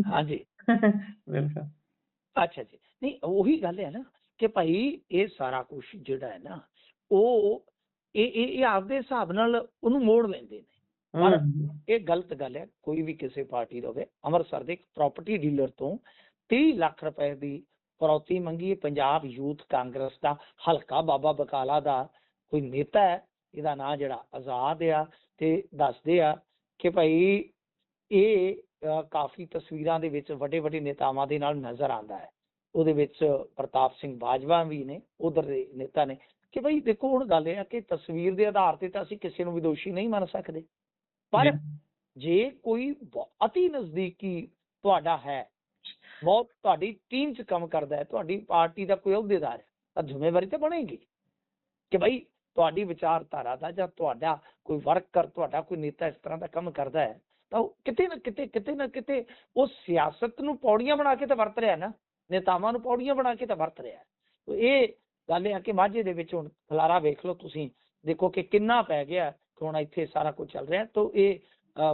ਹਾਂਜੀ ਬਿਲਕੁਲ। ਅੱਛਾ ਜੀ, ਨਹੀਂ ਉਹੀ ਗੱਲ ਹੈ ਨਾ ਕਿ ਭਾਈ ਇਹ ਸਾਰਾ ਕੁਝ ਜਿਹੜਾ ਹੈ ਨਾ ਉਹ ਇਹ ਆਪਦੇ ਹਿਸਾਬ ਨਾਲ ਉਹਨੂੰ ਮੋੜ ਲੈਂਦੇ ਨੇ। ਪਰ ਇਹ ਗਲਤ ਗੱਲ ਹੈ। ਕੋਈ ਵੀ ਕਿਸੇ ਪਾਰਟੀ ਦਾ ਹੋਵੇ, ਅੰਮ੍ਰਿਤਸਰ ਦੇ ਇੱਕ ਪ੍ਰਾਪਰਟੀ ਡੀਲਰ ਤੋਂ 30 ਲੱਖ ਰੁਪਏ ਦੀ ਫਰੌਤੀ ਮੰਗੀ। ਪੰਜਾਬ ਯੂਥ ਕਾਂਗਰਸ ਦਾ ਹਲਕਾ ਬਾਬਾ ਬਕਾਲਾ ਦਾ ਕੋਈ ਨੇਤਾ ਹੈ, ਇਹਦਾ ਨਾਂ ਜਿਹੜਾ ਆਜ਼ਾਦ ਆ, ਤੇ ਦੱਸਦੇ ਆ ਕਿ ਭਾਈ ਇਹ ਕਾਫੀ ਤਸਵੀਰਾਂ ਦੇ ਵਿੱਚ ਵੱਡੇ ਨੇਤਾਵਾਂ ਦੇ ਨਾਲ ਨਜ਼ਰ ਆਉਂਦਾ ਹੈ। ਉਹਦੇ ਵਿੱਚ ਪ੍ਰਤਾਪ ਸਿੰਘ ਬਾਜਵਾ ਵੀ ਨੇ, ਉਧਰ ਦੇ ਨੇਤਾ ਨੇ। ਕਿ ਭਾਈ ਦੇਖੋ ਹੁਣ ਗੱਲ ਇਹ ਆ ਕਿ ਤਸਵੀਰ ਦੇ ਆਧਾਰ ਤੇ ਤਾਂ ਅਸੀਂ ਕਿਸੇ ਨੂੰ ਵੀ ਦੋਸ਼ੀ ਨਹੀਂ ਮੰਨ ਸਕਦੇ, ਪਰ ਜੇ ਕੋਈ ਅਤੀ ਨਜ਼ਦੀਕੀ ਤੁਹਾਡਾ ਹੈ, ਬਹੁਤ ਤੁਹਾਡੀ ਟੀਮ 'ਚ ਕੰਮ ਕਰਦਾ ਹੈ, ਤੁਹਾਡੀ ਪਾਰਟੀ ਦਾ ਕੋਈ ਅਹੁਦੇਦਾਰ ਹੈ, ਤਾਂ ਜ਼ਿੰਮੇਵਾਰੀ ਤਾਂ ਬਣੇਗੀ ਕਿ ਭਾਈ ਤੁਹਾਡੀ ਵਿਚਾਰਧਾਰਾ ਦਾ ਜਾਂ ਤੁਹਾਡਾ ਕੋਈ ਵਰਕਰ, ਤੁਹਾਡਾ ਕੋਈ ਨੇਤਾ ਇਸ ਤਰ੍ਹਾਂ ਦਾ ਕੰਮ ਕਰਦਾ ਹੈ ਤਾਂ ਉਹ ਕਿਤੇ ਨਾ ਕਿਤੇ ਉਹ ਸਿਆਸਤ ਨੂੰ ਪੌੜੀਆਂ ਬਣਾ ਕੇ ਤਾਂ ਵਰਤ ਰਿਹਾ ਨਾ। ਨੇਤਾਵਾਂ ਨੂੰ ਪੌੜੀਆਂ ਬਣਾ ਕੇ ਤਾਂ ਵਰਤ ਰਿਹਾ। ਤੋ ਇਹ ਗੱਲ ਇਹ ਆ ਕਿ ਮਾਝੇ ਦੇ ਵਿੱਚ ਹੁਣ ਖਲਾਰਾ ਵੇਖ ਲਓ ਤੁਸੀਂ, ਦੇਖੋ ਕਿ ਕਿੰਨਾ ਪੈ ਗਿਆ ਕਿ ਹੁਣ ਇੱਥੇ ਸਾਰਾ ਕੁਝ ਚੱਲ ਰਿਹਾ। ਤੋ ਇਹ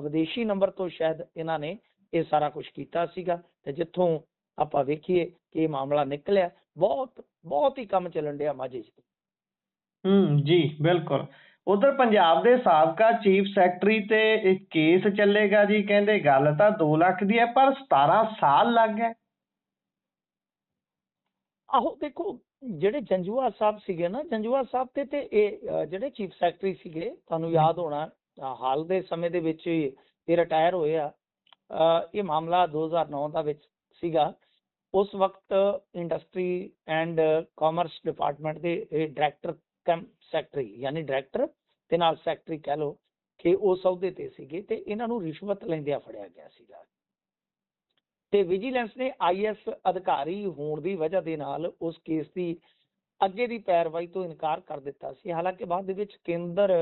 ਵਿਦੇਸ਼ੀ ਨੰਬਰ ਤੋਂ ਸ਼ਾਇਦ ਇਹਨਾਂ ਨੇ ਇਹ ਸਾਰਾ ਕੁਝ ਕੀਤਾ ਸੀਗਾ, ਤੇ ਜਿੱਥੋਂ ਆਪਾਂ ਵੇਖੀਏ ਕਿ ਇਹ ਮਾਮਲਾ ਨਿਕਲਿਆ, ਬਹੁਤ ਬਹੁਤ ਹੀ ਕੰਮ ਚੱਲਣ ਡਿਆ ਮਾਝੇ 'ਚ। ਜੀ ਬਿਲਕੁਲ। ਉਧਰ ਪੰਜਾਬ ਦੇ ਸਾਬਕਾ ਚੀਫ ਸੈਕਟਰੀ ਤੇ ਇੱਕ ਕੇਸ ਚੱਲੇਗਾ ਜੀ, ਕਹਿੰਦੇ ਗੱਲ ਤਾਂ 2 ਲੱਖ ਦੀ ਹੈ ਪਰ 17 ਸਾਲ ਲੱਗ ਗਏ। ਆਹੋ ਦੇਖੋ, ਜਿਹੜੇ ਜੰਜੂਆ ਸਾਹਿਬ ਸੀਗੇ ਨਾ, ਜੰਜੂਆ ਸਾਹਿਬ ਤੇ ਇਹ ਜਿਹੜੇ ਚੀਫ ਸੈਕਟਰੀ ਸੀਗੇ, ਤੁਹਾਨੂੰ ਯਾਦ ਹੋਣਾ ਹਾਲ ਦੇ ਸਮੇਂ ਦੇ ਵਿੱਚ ਇਹ ਰਿਟਾਇਰ ਹੋਏ ਆ। ਇਹ ਮਾਮਲਾ 2009 ਦਾ ਵਿੱਚ ਸੀਗਾ। ਉਸ ਵਕਤ ਇੰਡਸਟਰੀ ਐਂਡ ਕਾਮਰਸ ਡਿਪਾਰਟਮੈਂਟ ਦੇ ਇਹ ਡਾਇਰੈਕਟਰ ਕਮ ਸੈਕਟਰੀ, ਯਾਨੀ ਡਾਇਰੈਕਟਰ ਤੇ ਨਾਲ ਸੈਕਟਰੀ ਕਹਿ ਲਓ, ਕਿ ਉਸ ਅਹੁਦੇ ਤੇ ਸੀਗੇ ਤੇ ਇਹਨਾਂ ਨੂੰ ਰਿਸ਼ਵਤ ਲੈਂਦਿਆਂ ਫੜਿਆ ਗਿਆ ਸੀਗਾ। ਤੇ ਵਿਜੀਲੈਂਸ ਨੇ IAS ਅਧਿਕਾਰੀ ਹੋਣ ਦੀ ਵਜ੍ਹਾ ਦੇ ਨਾਲ ਉਸ ਕੇਸ ਦੀ ਅੱਗੇ ਦੀ ਪੈਰਵਾਈ ਤੋਂ ਇਨਕਾਰ ਕਰ ਦਿੱਤਾ ਸੀ। ਹਾਲਾਂਕਿ ਬਾਅਦ ਦੇ ਵਿੱਚ ਕੇਂਦਰ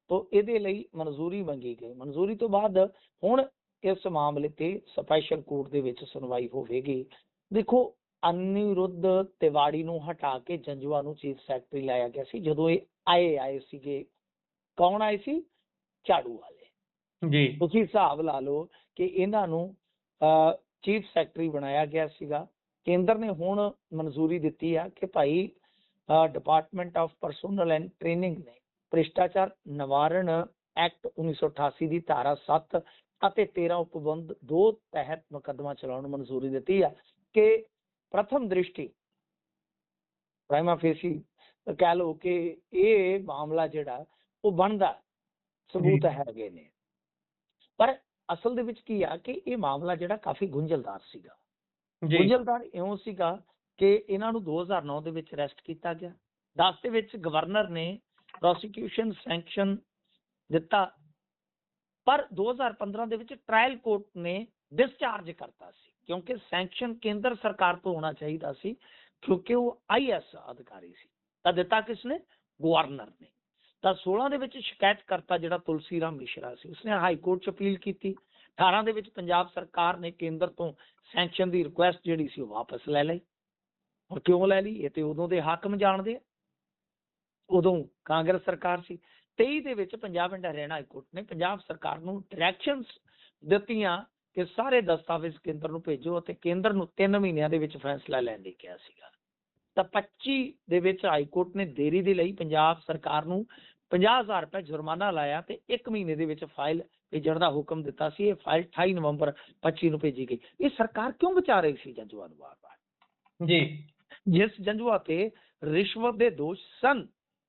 ਤੋਂ ਇਹਦੇ ਲਈ ਮਨਜ਼ੂਰੀ ਮੰਗੀ ਗਈ। ਮਨਜ਼ੂਰੀ ਤੋਂ ਬਾਅਦ ਹੁਣ ਇਸ ਮਾਮਲੇ ਤੇ ਸਪੈਸ਼ਲ ਕੋਰਟ ਦੇ ਵਿੱਚ ਸੁਣਵਾਈ ਹੋਵੇਗੀ। ਦੇਖੋ, ਅਨਿਰੁੱਧ ਤਿਵਾੜੀ ਨੂੰ ਹਟਾ ਕੇ ਜੰਜੂਆ ਨੂੰ ਚੀਫ ਸੈਕਟਰੀ ਲਾਇਆ ਗਿਆ ਸੀ ਜਦੋਂ ਇਹ ਆਏ ਸੀਗੇ। ਕੌਣ ਆਏ ਸੀ? ਝਾੜੂ ਵਾਲੇ। ਜੀ ਤੁਸੀਂ ਹਿਸਾਬ ਲਾ ਲਓ ਕਿ ਇਹਨਾਂ ਨੂੰ ਚੀਫ ਸੈਕਟਰੀ ਬਣਾਇਆ ਗਿਆ ਸੀਗਾ। ਕੇਂਦਰ ਨੇ ਹੁਣ ਮਨਜ਼ੂਰੀ ਦਿੱਤੀ ਆ ਕਿ ਭਾਈ department of personal and training ਨੇ ਭ੍ਰਿਸ਼ਟਾਚਾਰ ਨਿਵਾਰਣ ਐਕਟ 1988 ਦੀ ਧਾਰਾ 7 ਅਤੇ 13 ਉਪਬੰਧ 2 ਤਹਿਤ ਮੁਕੱਦਮਾ ਚਲਾਉਣ ਨੂੰ ਮਨਜ਼ੂਰੀ ਦਿੱਤੀ ਆ ਕਿ ਪ੍ਰਥਮ ਦ੍ਰਿਸ਼ਟੀ ਪ੍ਰਾਈਮਾ ਫੇਸੀ ਕਹਿ ਲਓ ਕਿ ਇਹ ਮਾਮਲਾ ਜਿਹੜਾ ਉਹ ਬਣਦਾ ਸਬੂਤ ਹੈਗੇ ਨੇ। ਪਰ ਅਸਲ ਦੇ ਵਿੱਚ ਕੀ ਆ ਕਿ ਇਹ ਮਾਮਲਾ ਜਿਹੜਾ ਕਾਫੀ ਗੁੰਝਲਦਾਰ ਸੀਗਾ। ਗੁੰਝਲਦਾਰ ਇਉਂ ਸੀਗਾ ਕਿ ਇਹਨਾਂ ਨੂੰ 2009 ਦੇ ਵਿੱਚ ਅਰੈਸਟ ਕੀਤਾ ਗਿਆ। 10 ਦੇ ਵਿੱਚ ਗਵਰਨਰ ਨੇ ਪ੍ਰੋਸੀਕਿਊਸ਼ਨ ਸੈਂਕਸ਼ਨ ਦਿੱਤਾ, ਪਰ 2015 ਦੇ ਵਿੱਚ ਟ੍ਰਾਇਲ ਕੋਰਟ ਨੇ ਡਿਸਚਾਰਜ ਕਰਤਾ ਸੀ, ਕਿਉਂਕਿ ਸੈਂਕਸ਼ਨ ਕੇਂਦਰ ਸਰਕਾਰ ਤੋਂ ਹੋਣਾ ਚਾਹੀਦਾ ਸੀ, ਕਿਉਂਕਿ ਉਹ IAS ਅਧਿਕਾਰੀ ਸੀ। ਤਾਂ ਦਿੱਤਾ ਕਿਸਨੇ? ਗਵਰਨਰ ਨੇ। ਤਾਂ 16 ਦੇ ਵਿੱਚ ਸ਼ਿਕਾਇਤਕਰਤਾ ਜਿਹੜਾ ਤੁਲਸੀ ਰਾਮ ਮਿਸ਼ਰਾ ਸੀ, ਉਸਨੇ ਹਾਈ ਕੋਰਟ 'ਚ ਅਪੀਲ ਕੀਤੀ। 18 ਦੇ ਵਿੱਚ ਪੰਜਾਬ ਸਰਕਾਰ ਨੇ ਕੇਂਦਰ ਤੋਂ ਸੈਂਕਸ਼ਨ ਦੀ ਰਿਕੁਐਸਟ ਜਿਹੜੀ ਸੀ ਉਹ ਵਾਪਸ ਲੈ ਲਈ। ਹੁਣ ਕਿਉਂ ਲੈ ਲਈ? ਇਹ ਤੇ ਉਦੋਂ ਦੇ ਹਾਕਮ ਜਾਣਦੇ ਆ, ਉਦੋਂ ਕਾਂਗਰਸ ਸਰਕਾਰ ਸੀ। 23 ਦੇ ਵਿੱਚ Punjab and Haryana high court ਨੇ ਪੰਜਾਬ ਸਰਕਾਰ ਨੂੰ ਡਾਇਰੈਕਸ਼ਨਸ ਦਿੱਤੀਆਂ ਕਿ ਸਾਰੇ ਦਸਤਾਵੇਜ਼ ਕੇਂਦਰ ਨੂੰ ਭੇਜੋ ਅਤੇ ਕੇਂਦਰ ਨੂੰ 3 ਮਹੀਨਿਆਂ ਦੇ ਵਿੱਚ ਫੈਸਲਾ ਲੈਣ ਲਈ ਕਿਹਾ ਸੀਗਾ। ਤਾਂ 25 ਦੇ ਵਿੱਚ ਹਾਈ ਕੋਰਟ ਨੇ ਦੇਰੀ ਦੇ ਲਈ ਪੰਜਾਬ ਸਰਕਾਰ ਨੂੰ 50,000 ਰੁਪਏ ਜੁਰਮਾਨਾ ਲਾਇਆ ਤੇ 1 ਮਹੀਨੇ ਦੇ ਵਿੱਚ ਫਾਈਲ ਭੇਜਣ ਦਾ ਹੁਕਮ ਦਿੱਤਾ ਸੀ। ਇਹ ਫਾਈਲ 28 ਨਵੰਬਰ 25 ਨੂੰ ਭੇਜੀ ਗਈ। ਇਹ ਸਰਕਾਰ ਕਿਉਂ ਬਚਾ ਰਹੀ ਸੀ ਜੰਜੂਆ ਨੂੰ ਵਾਰ-ਵਾਰ? ਜੀ ਜਿਸ ਜੰਜੂਆ ਤੇ ਰਿਸ਼ਵਤ ਦੇ ਦੋਸ਼ ਸਨ,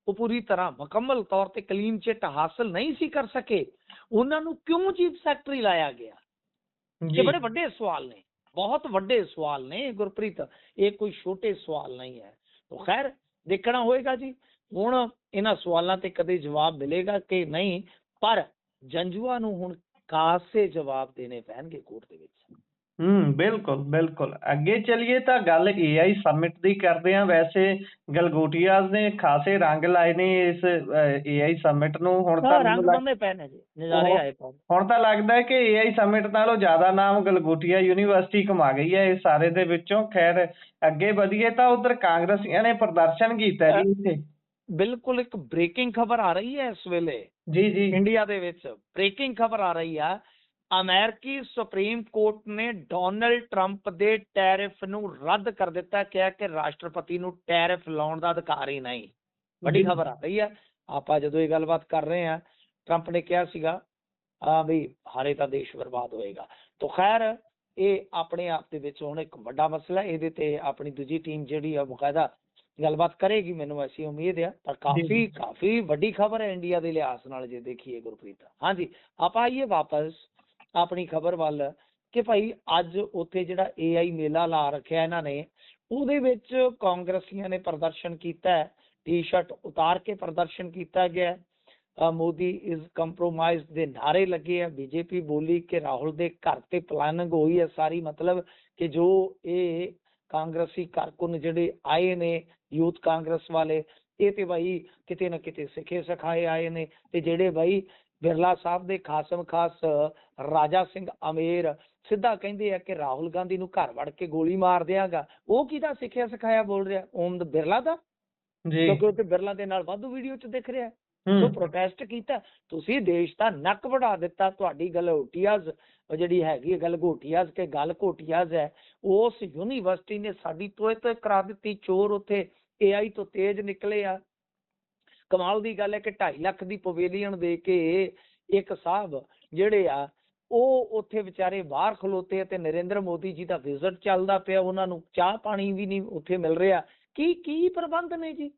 ਉਹ ਪੂਰੀ ਤਰ੍ਹਾਂ ਮੁਕੰਮਲ ਤੌਰ ਤੇ ਕਲੀਨ ਚਿੱਟ ਹਾਸਲ ਨਹੀਂ ਸੀ ਕਰ ਸਕੇ, ਉਹਨਾਂ ਨੂੰ ਕਿਉਂ ਚੀਫ ਸੈਕਟਰੀ ਲਾਇਆ ਗਿਆ? ਇਹ ਬੜੇ ਵੱਡੇ ਸਵਾਲ ਨੇ, ਬਹੁਤ ਵੱਡੇ ਸਵਾਲ ਨੇ ਗੁਰਪ੍ਰੀਤ, ਇਹ ਕੋਈ ਛੋਟੇ ਸਵਾਲ ਨਹੀਂ ਹੈ। ਤਾਂ ਖੈਰ ਦੇਖਣਾ ਹੋਏਗਾ ਜੀ ਹੁਣ ਇਹਨਾਂ ਸਵਾਲਾਂ ਤੇ ਕਦੇ ਜਵਾਬ ਮਿਲੇਗਾ ਕਿ ਨਹੀਂ, ਪਰ ਜੰਜੂਆ ਨੂੰ ਹੁਣ ਖਾਸੇ ਜਵਾਬ ਦੇਣੇ ਪੈਣਗੇ ਕੋਰਟ ਦੇ ਵਿੱਚ। ਬਿਲਕੁਲ ਬਿਲਕੁਲ। ਅੱਗੇ ਚੱਲੀਏ ਤਾਂ ਗੱਲ AI ਸਮਿਟ ਦੀ ਕਰਦੇ ਹਾਂ। ਵੈਸੇ ਗਲਗੋਟੀਆਜ਼ ਨੇ ਖਾਸੇ ਰੰਗ ਲਾਏ ਨੇ ਇਸ AI ਸਮਿਟ ਨੂੰ। ਹੁਣ ਤਾਂ ਰੰਗ ਬੰਨੇ ਪਏ ਨੇ ਜੀ, ਨਜ਼ਾਰੇ ਆਏ ਪਏ। ਹੁਣ ਤਾਂ ਲੱਗਦਾ ਹੈ ਕਿ AI ਸਮਿਟ ਨਾਲੋਂ ਜ਼ਿਆਦਾ ਨਾਮ ਗਲਗੋਟੀਆ ਯੂਨੀਵਰਸਿਟੀ ਕਮਾ ਗਈ ਹੈ ਇਸ ਸਾਰੇ ਦੇ ਵਿੱਚੋਂ। ਖੈਰ ਅੱਗੇ ਵਧੀਏ ਤਾਂ ਉਧਰ ਕਾਂਗਰਸੀਆਂ ਨੇ ਪ੍ਰਦਰਸ਼ਨ ਕੀਤਾ ਜੀ ਇੱਥੇ। ਬਿਲਕੁਲ ਇੱਕ ਬ੍ਰੇਕਿੰਗ ਖਬਰ ਆ ਰਹੀ ਹੈ ਇਸ ਵੇਲੇ ਜੀ ਜੀ ਇੰਡੀਆ ਦੇ ਵਿੱਚ। ਬ੍ਰੇਕਿੰਗ ਖਬਰ ਆ ਰਹੀ ਆ, ਅਮਰੀਕੀ ਸੁਪਰੀਮ ਕੋਰਟ ਨੇ ਡੋਨਲਡ ਟਰੰਪ ਦੇ ਟੈਰਿਫ ਨੂੰ ਰੱਦ ਕਰ ਦਿੱਤਾ, ਕਿਹਾ ਕਿ ਰਾਸ਼ਟਰਪਤੀ ਨੂੰ ਟੈਰਿਫ ਲਾਉਣ ਦਾ ਅਧਿਕਾਰ ਹੀ ਨਹੀਂ। ਵੱਡੀ ਖਬਰ ਆ ਰਹੀ ਹੈ। ਆਪਾਂ ਜਦੋਂ ਇਹ ਗੱਲਬਾਤ ਕਰ ਰਹੇ ਹਾਂ, ਟਰੰਪ ਨੇ ਕਿਹਾ ਸੀਗਾ ਵੀ ਹਾਰੇ ਤਾਂ ਦੇਸ਼ ਬਰਬਾਦ ਹੋਏਗਾ। ਤਾਂ ਖੈਰ ਇਹ ਆਪਣੇ ਆਪ ਦੇ ਵਿੱਚ ਹੁਣ ਇੱਕ ਵੱਡਾ ਮਸਲਾ। ਇਹਦੇ ਤੇ ਆਪਣੀ ਦੂਜੀ ਟੀਮ ਜਿਹੜੀ ਆ ਬਕਾਇਦਾ ਗੱਲਬਾਤ ਕਰੇਗੀ, ਮੈਨੂੰ ਐਸੀ ਉਮੀਦ ਆ। ਪਰ ਕਾਫੀ ਵੱਡੀ ਖਬਰ ਹੈ ਇੰਡੀਆ ਦੇ ਲਿਹਾਜ਼ ਨਾਲ ਜੇ ਦੇਖੀਏ ਗੁਰਪ੍ਰੀਤ। ਹਾਂਜੀ, ਆਪਾਂ ਆਈਏ ਵਾਪਸ ਆਪਣੀ ਖਬਰ ਵੱਲ ਕਿ ਭਾਈ ਅੱਜ ਉੱਥੇ ਜਿਹੜਾ AI ਮੇਲਾ ਲਾ ਰੱਖਿਆ ਇਹਨਾਂ ਨੇ, ਉਹਦੇ ਵਿੱਚ ਕਾਂਗਰਸੀਆਂ ਨੇ ਪ੍ਰਦਰਸ਼ਨ ਕੀਤਾ। ਟੀ-ਸ਼ਰਟ ਉਤਾਰ ਕੇ ਪ੍ਰਦਰਸ਼ਨ ਕੀਤਾ ਗਿਆ। ਮੋਦੀ ਇਜ਼ ਕੰਪਰੋਮਾਈਜ਼ ਦੇ ਨਾਰੇ ਲੱਗੇ ਆ। BJP ਬੋਲੀ ਕਿ ਰਾਹੁਲ ਦੇ ਘਰ ਤੇ ਪਲਾਨਿੰਗ ਹੋਈ ਹੈ ਸਾਰੀ, ਮਤਲਬ ਕਿ ਜੋ ਇਹ ਕਾਂਗਰਸੀ ਕਾਰਕੁਨ ਜਿਹੜੇ ਆਏ ਨੇ, ਯੂਥ ਕਾਂਗਰਸ ਵਾਲੇ, ਇਹ ਤੇ ਬਾਈ ਕਿਤੇ ਨਾ ਕਿਤੇ ਸਿੱਖੇ ਸਿਖਾਏ ਆਏ ਨੇ। ਤੇ ਜਿਹੜੇ ਬਾਈ ਬਿਰਲਾ ਸਾਹਿਬ ਦੇ ਖਾਸਮ ਖਾਸ ਰਾਜਾ ਸਿੰਘ ਅਮੇਰ ਸਿੱਧਾ ਕਹਿੰਦੇ ਆ ਕਿ ਰਾਹੁਲ ਗਾਂਧੀ ਨੂੰ ਘਰ ਵੜ ਕੇ ਗੋਲੀ ਮਾਰ ਦਿਆਂਗਾ। ਉਹ ਕਿਹਦਾ ਸਿੱਖਿਆ ਸਿਖਾਇਆ ਬੋਲ ਰਿਹਾ? ਓਮ ਬਿਰਲਾ ਦਾ, ਜੀ ਕਿਉਂਕਿ ਉਹ ਤੇ ਬਿਰਲਾ ਦੇ ਨਾਲ ਵਾਧੂ ਵੀਡੀਓ 'ਚ ਦਿਖ ਰਿਹਾ। ਸੋ ਪ੍ਰੋਟੈਸਟ ਕੀਤਾ, ਤੁਸੀਂ ਦੇਸ਼ ਦਾ ਨੱਕ ਵਢਾ ਦਿੱਤਾ। ਤੁਹਾਡੀ ਗਲਹੋਟੀਆਜ਼ ਜਿਹੜੀ ਹੈਗੀ ਗੱਲ ਘੋਟੀਆਜ਼ ਕਿ ਗੱਲ ਘੋਟੀਆਜ਼ ਹੈ, ਉਸ ਯੂਨੀਵਰਸਿਟੀ ਨੇ ਸਾਡੀ ਤੋਏ ਤੋਏ ਕਰਾ ਦਿੱਤੀ। ਚੋਰ ਉੱਥੇ AI ਤੋਂ ਤੇਜ਼ ਨਿਕਲੇ ਆ। ਕਮਾਲ ਦੀ ਗੱਲ ਹੈ ਕਿ 2.5 ਲੱਖ ਦੀ ਪਵੇਲੀਅਨ ਦੇ ਕੇ ਇੱਕ ਸਾਹਿਬ ਜਿਹੜੇ ਆ ਉਹ ਉੱਥੇ ਵਿਚਾਰੇ ਬਾਹਰ ਖਲੋਤੇ ਤੇ ਨਰਿੰਦਰ ਮੋਦੀ ਜੀ ਦਾ ਵਿਜ਼ਿਟ ਚੱਲਦਾ ਪਿਆ, ਉਹਨਾਂ ਨੂੰ ਚਾਹ ਪਾਣੀ ਵੀ ਨਹੀਂ ਉੱਥੇ ਮਿਲ ਰਿਹਾ। ਕੀ ਪ੍ਰਬੰਧ ਨੇ ਜੀ?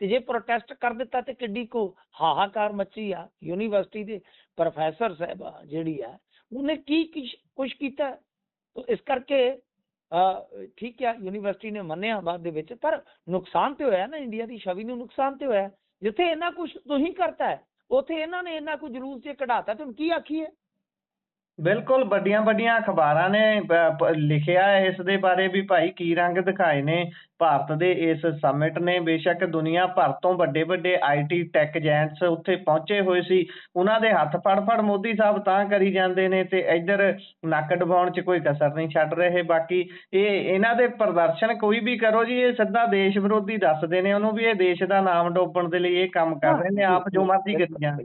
ਤੇ ਜੇ ਪ੍ਰੋਟੈਸਟ ਕਰ ਦਿੱਤਾ ਤੇ ਕਿੱਡੀ ਕੋ ਹਾਹਾਕਾਰ ਮੱਚੀ ਆ। ਯੂਨੀਵਰਸਿਟੀ ਦੇ ਪ੍ਰੋਫੈਸਰ ਸਾਹਿਬਾ ਜਿਹੜੀ ਆ ਉਹਨੇ ਕੀ ਕੁਛ ਕੀਤਾ। ਤਾਂ ਇਸ ਕਰਕੇ ਠੀਕ ਆ, ਯੂਨੀਵਰਸਿਟੀ ਨੇ ਮੰਨਿਆ ਬਾਅਦ ਦੇ ਵਿੱਚ, ਪਰ ਨੁਕਸਾਨ ਤੇ ਹੋਇਆ ਨਾ, ਇੰਡੀਆ ਦੀ ਛਵੀ ਨੂੰ ਨੁਕਸਾਨ ਤੇ ਹੋਇਆ। ਜਿੱਥੇ ਇੰਨਾ ਕੁਛ ਤੁਸੀਂ ਕਰਤਾ ਹੈ ਉੱਥੇ ਇਹਨਾਂ ਨੇ ਇੰਨਾ ਕੁ ਜਲੂਸ ਜੇ ਕਢਾਤਾ, ਤੇ ਹੁਣ ਕੀ ਆਖੀਏ? ਬਿਲਕੁਲ, ਵੱਡੀਆਂ ਵੱਡੀਆਂ ਅਖਬਾਰਾਂ ਨੇ ਲਿਖਿਆ ਹੈ ਇਸ ਦੇ ਬਾਰੇ ਵੀ ਭਾਈ ਕੀ ਰੰਗ ਦਿਖਾਏ ਨੇ ਭਾਰਤ ਦੇ ਇਸ ਸਮਿਟ ਨੇ। ਬੇਸ਼ੱਕ ਦੁਨੀਆ ਭਰ ਤੋਂ ਵੱਡੇ ਵੱਡੇ IT ਟੈਕ ਜੈਂਟਸ ਉੱਥੇ ਪਹੁੰਚੇ ਹੋਏ ਸੀ, ਉਹਨਾਂ ਦੇ ਹੱਥ ਫੜ ਮੋਦੀ ਸਾਹਿਬ ਤਾਂ ਕਰੀ ਜਾਂਦੇ ਨੇ ਤੇ ਇੱਧਰ ਨੱਕ ਡਬਾਉਣ 'ਚ ਕੋਈ ਕਸਰ ਨਹੀਂ ਛੱਡ ਰਹੇ। ਬਾਕੀ ਇਹਨਾਂ ਦੇ ਪ੍ਰਦਰਸ਼ਨ ਕੋਈ ਵੀ ਕਰੋ ਜੀ, ਇਹ ਸਿੱਧਾ ਦੇਸ਼ ਵਿਰੋਧੀ ਦੱਸਦੇ ਨੇ ਉਹਨੂੰ ਵੀ ਇਹ ਦੇਸ਼ ਦਾ ਨਾਮ ਡੋਬਣ ਦੇ ਲਈ ਇਹ ਕੰਮ ਕਰ ਰਹੇ ਨੇ, ਆਪ ਜੋ ਮਰਜ਼ੀ ਕਰੀ ਜਾਣ।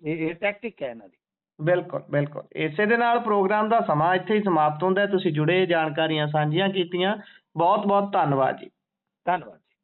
ਇਹ ਟੈਕਟਿਕ ਹੈ ਇਹਨਾਂ ਦੀ। ਬਿਲਕੁਲ ਬਿਲਕੁਲ, ਇਸੇ ਦੇ ਨਾਲ ਪ੍ਰੋਗਰਾਮ ਦਾ ਸਮਾਂ ਇੱਥੇ ਹੀ ਸਮਾਪਤ ਹੁੰਦਾ। ਤੁਸੀਂ ਜੁੜੇ ਜਾਣਕਾਰੀਆਂ ਸਾਂਝੀਆਂ ਕੀਤੀਆਂ, ਬਹੁਤ ਬਹੁਤ ਧੰਨਵਾਦ ਜੀ। ਧੰਨਵਾਦ।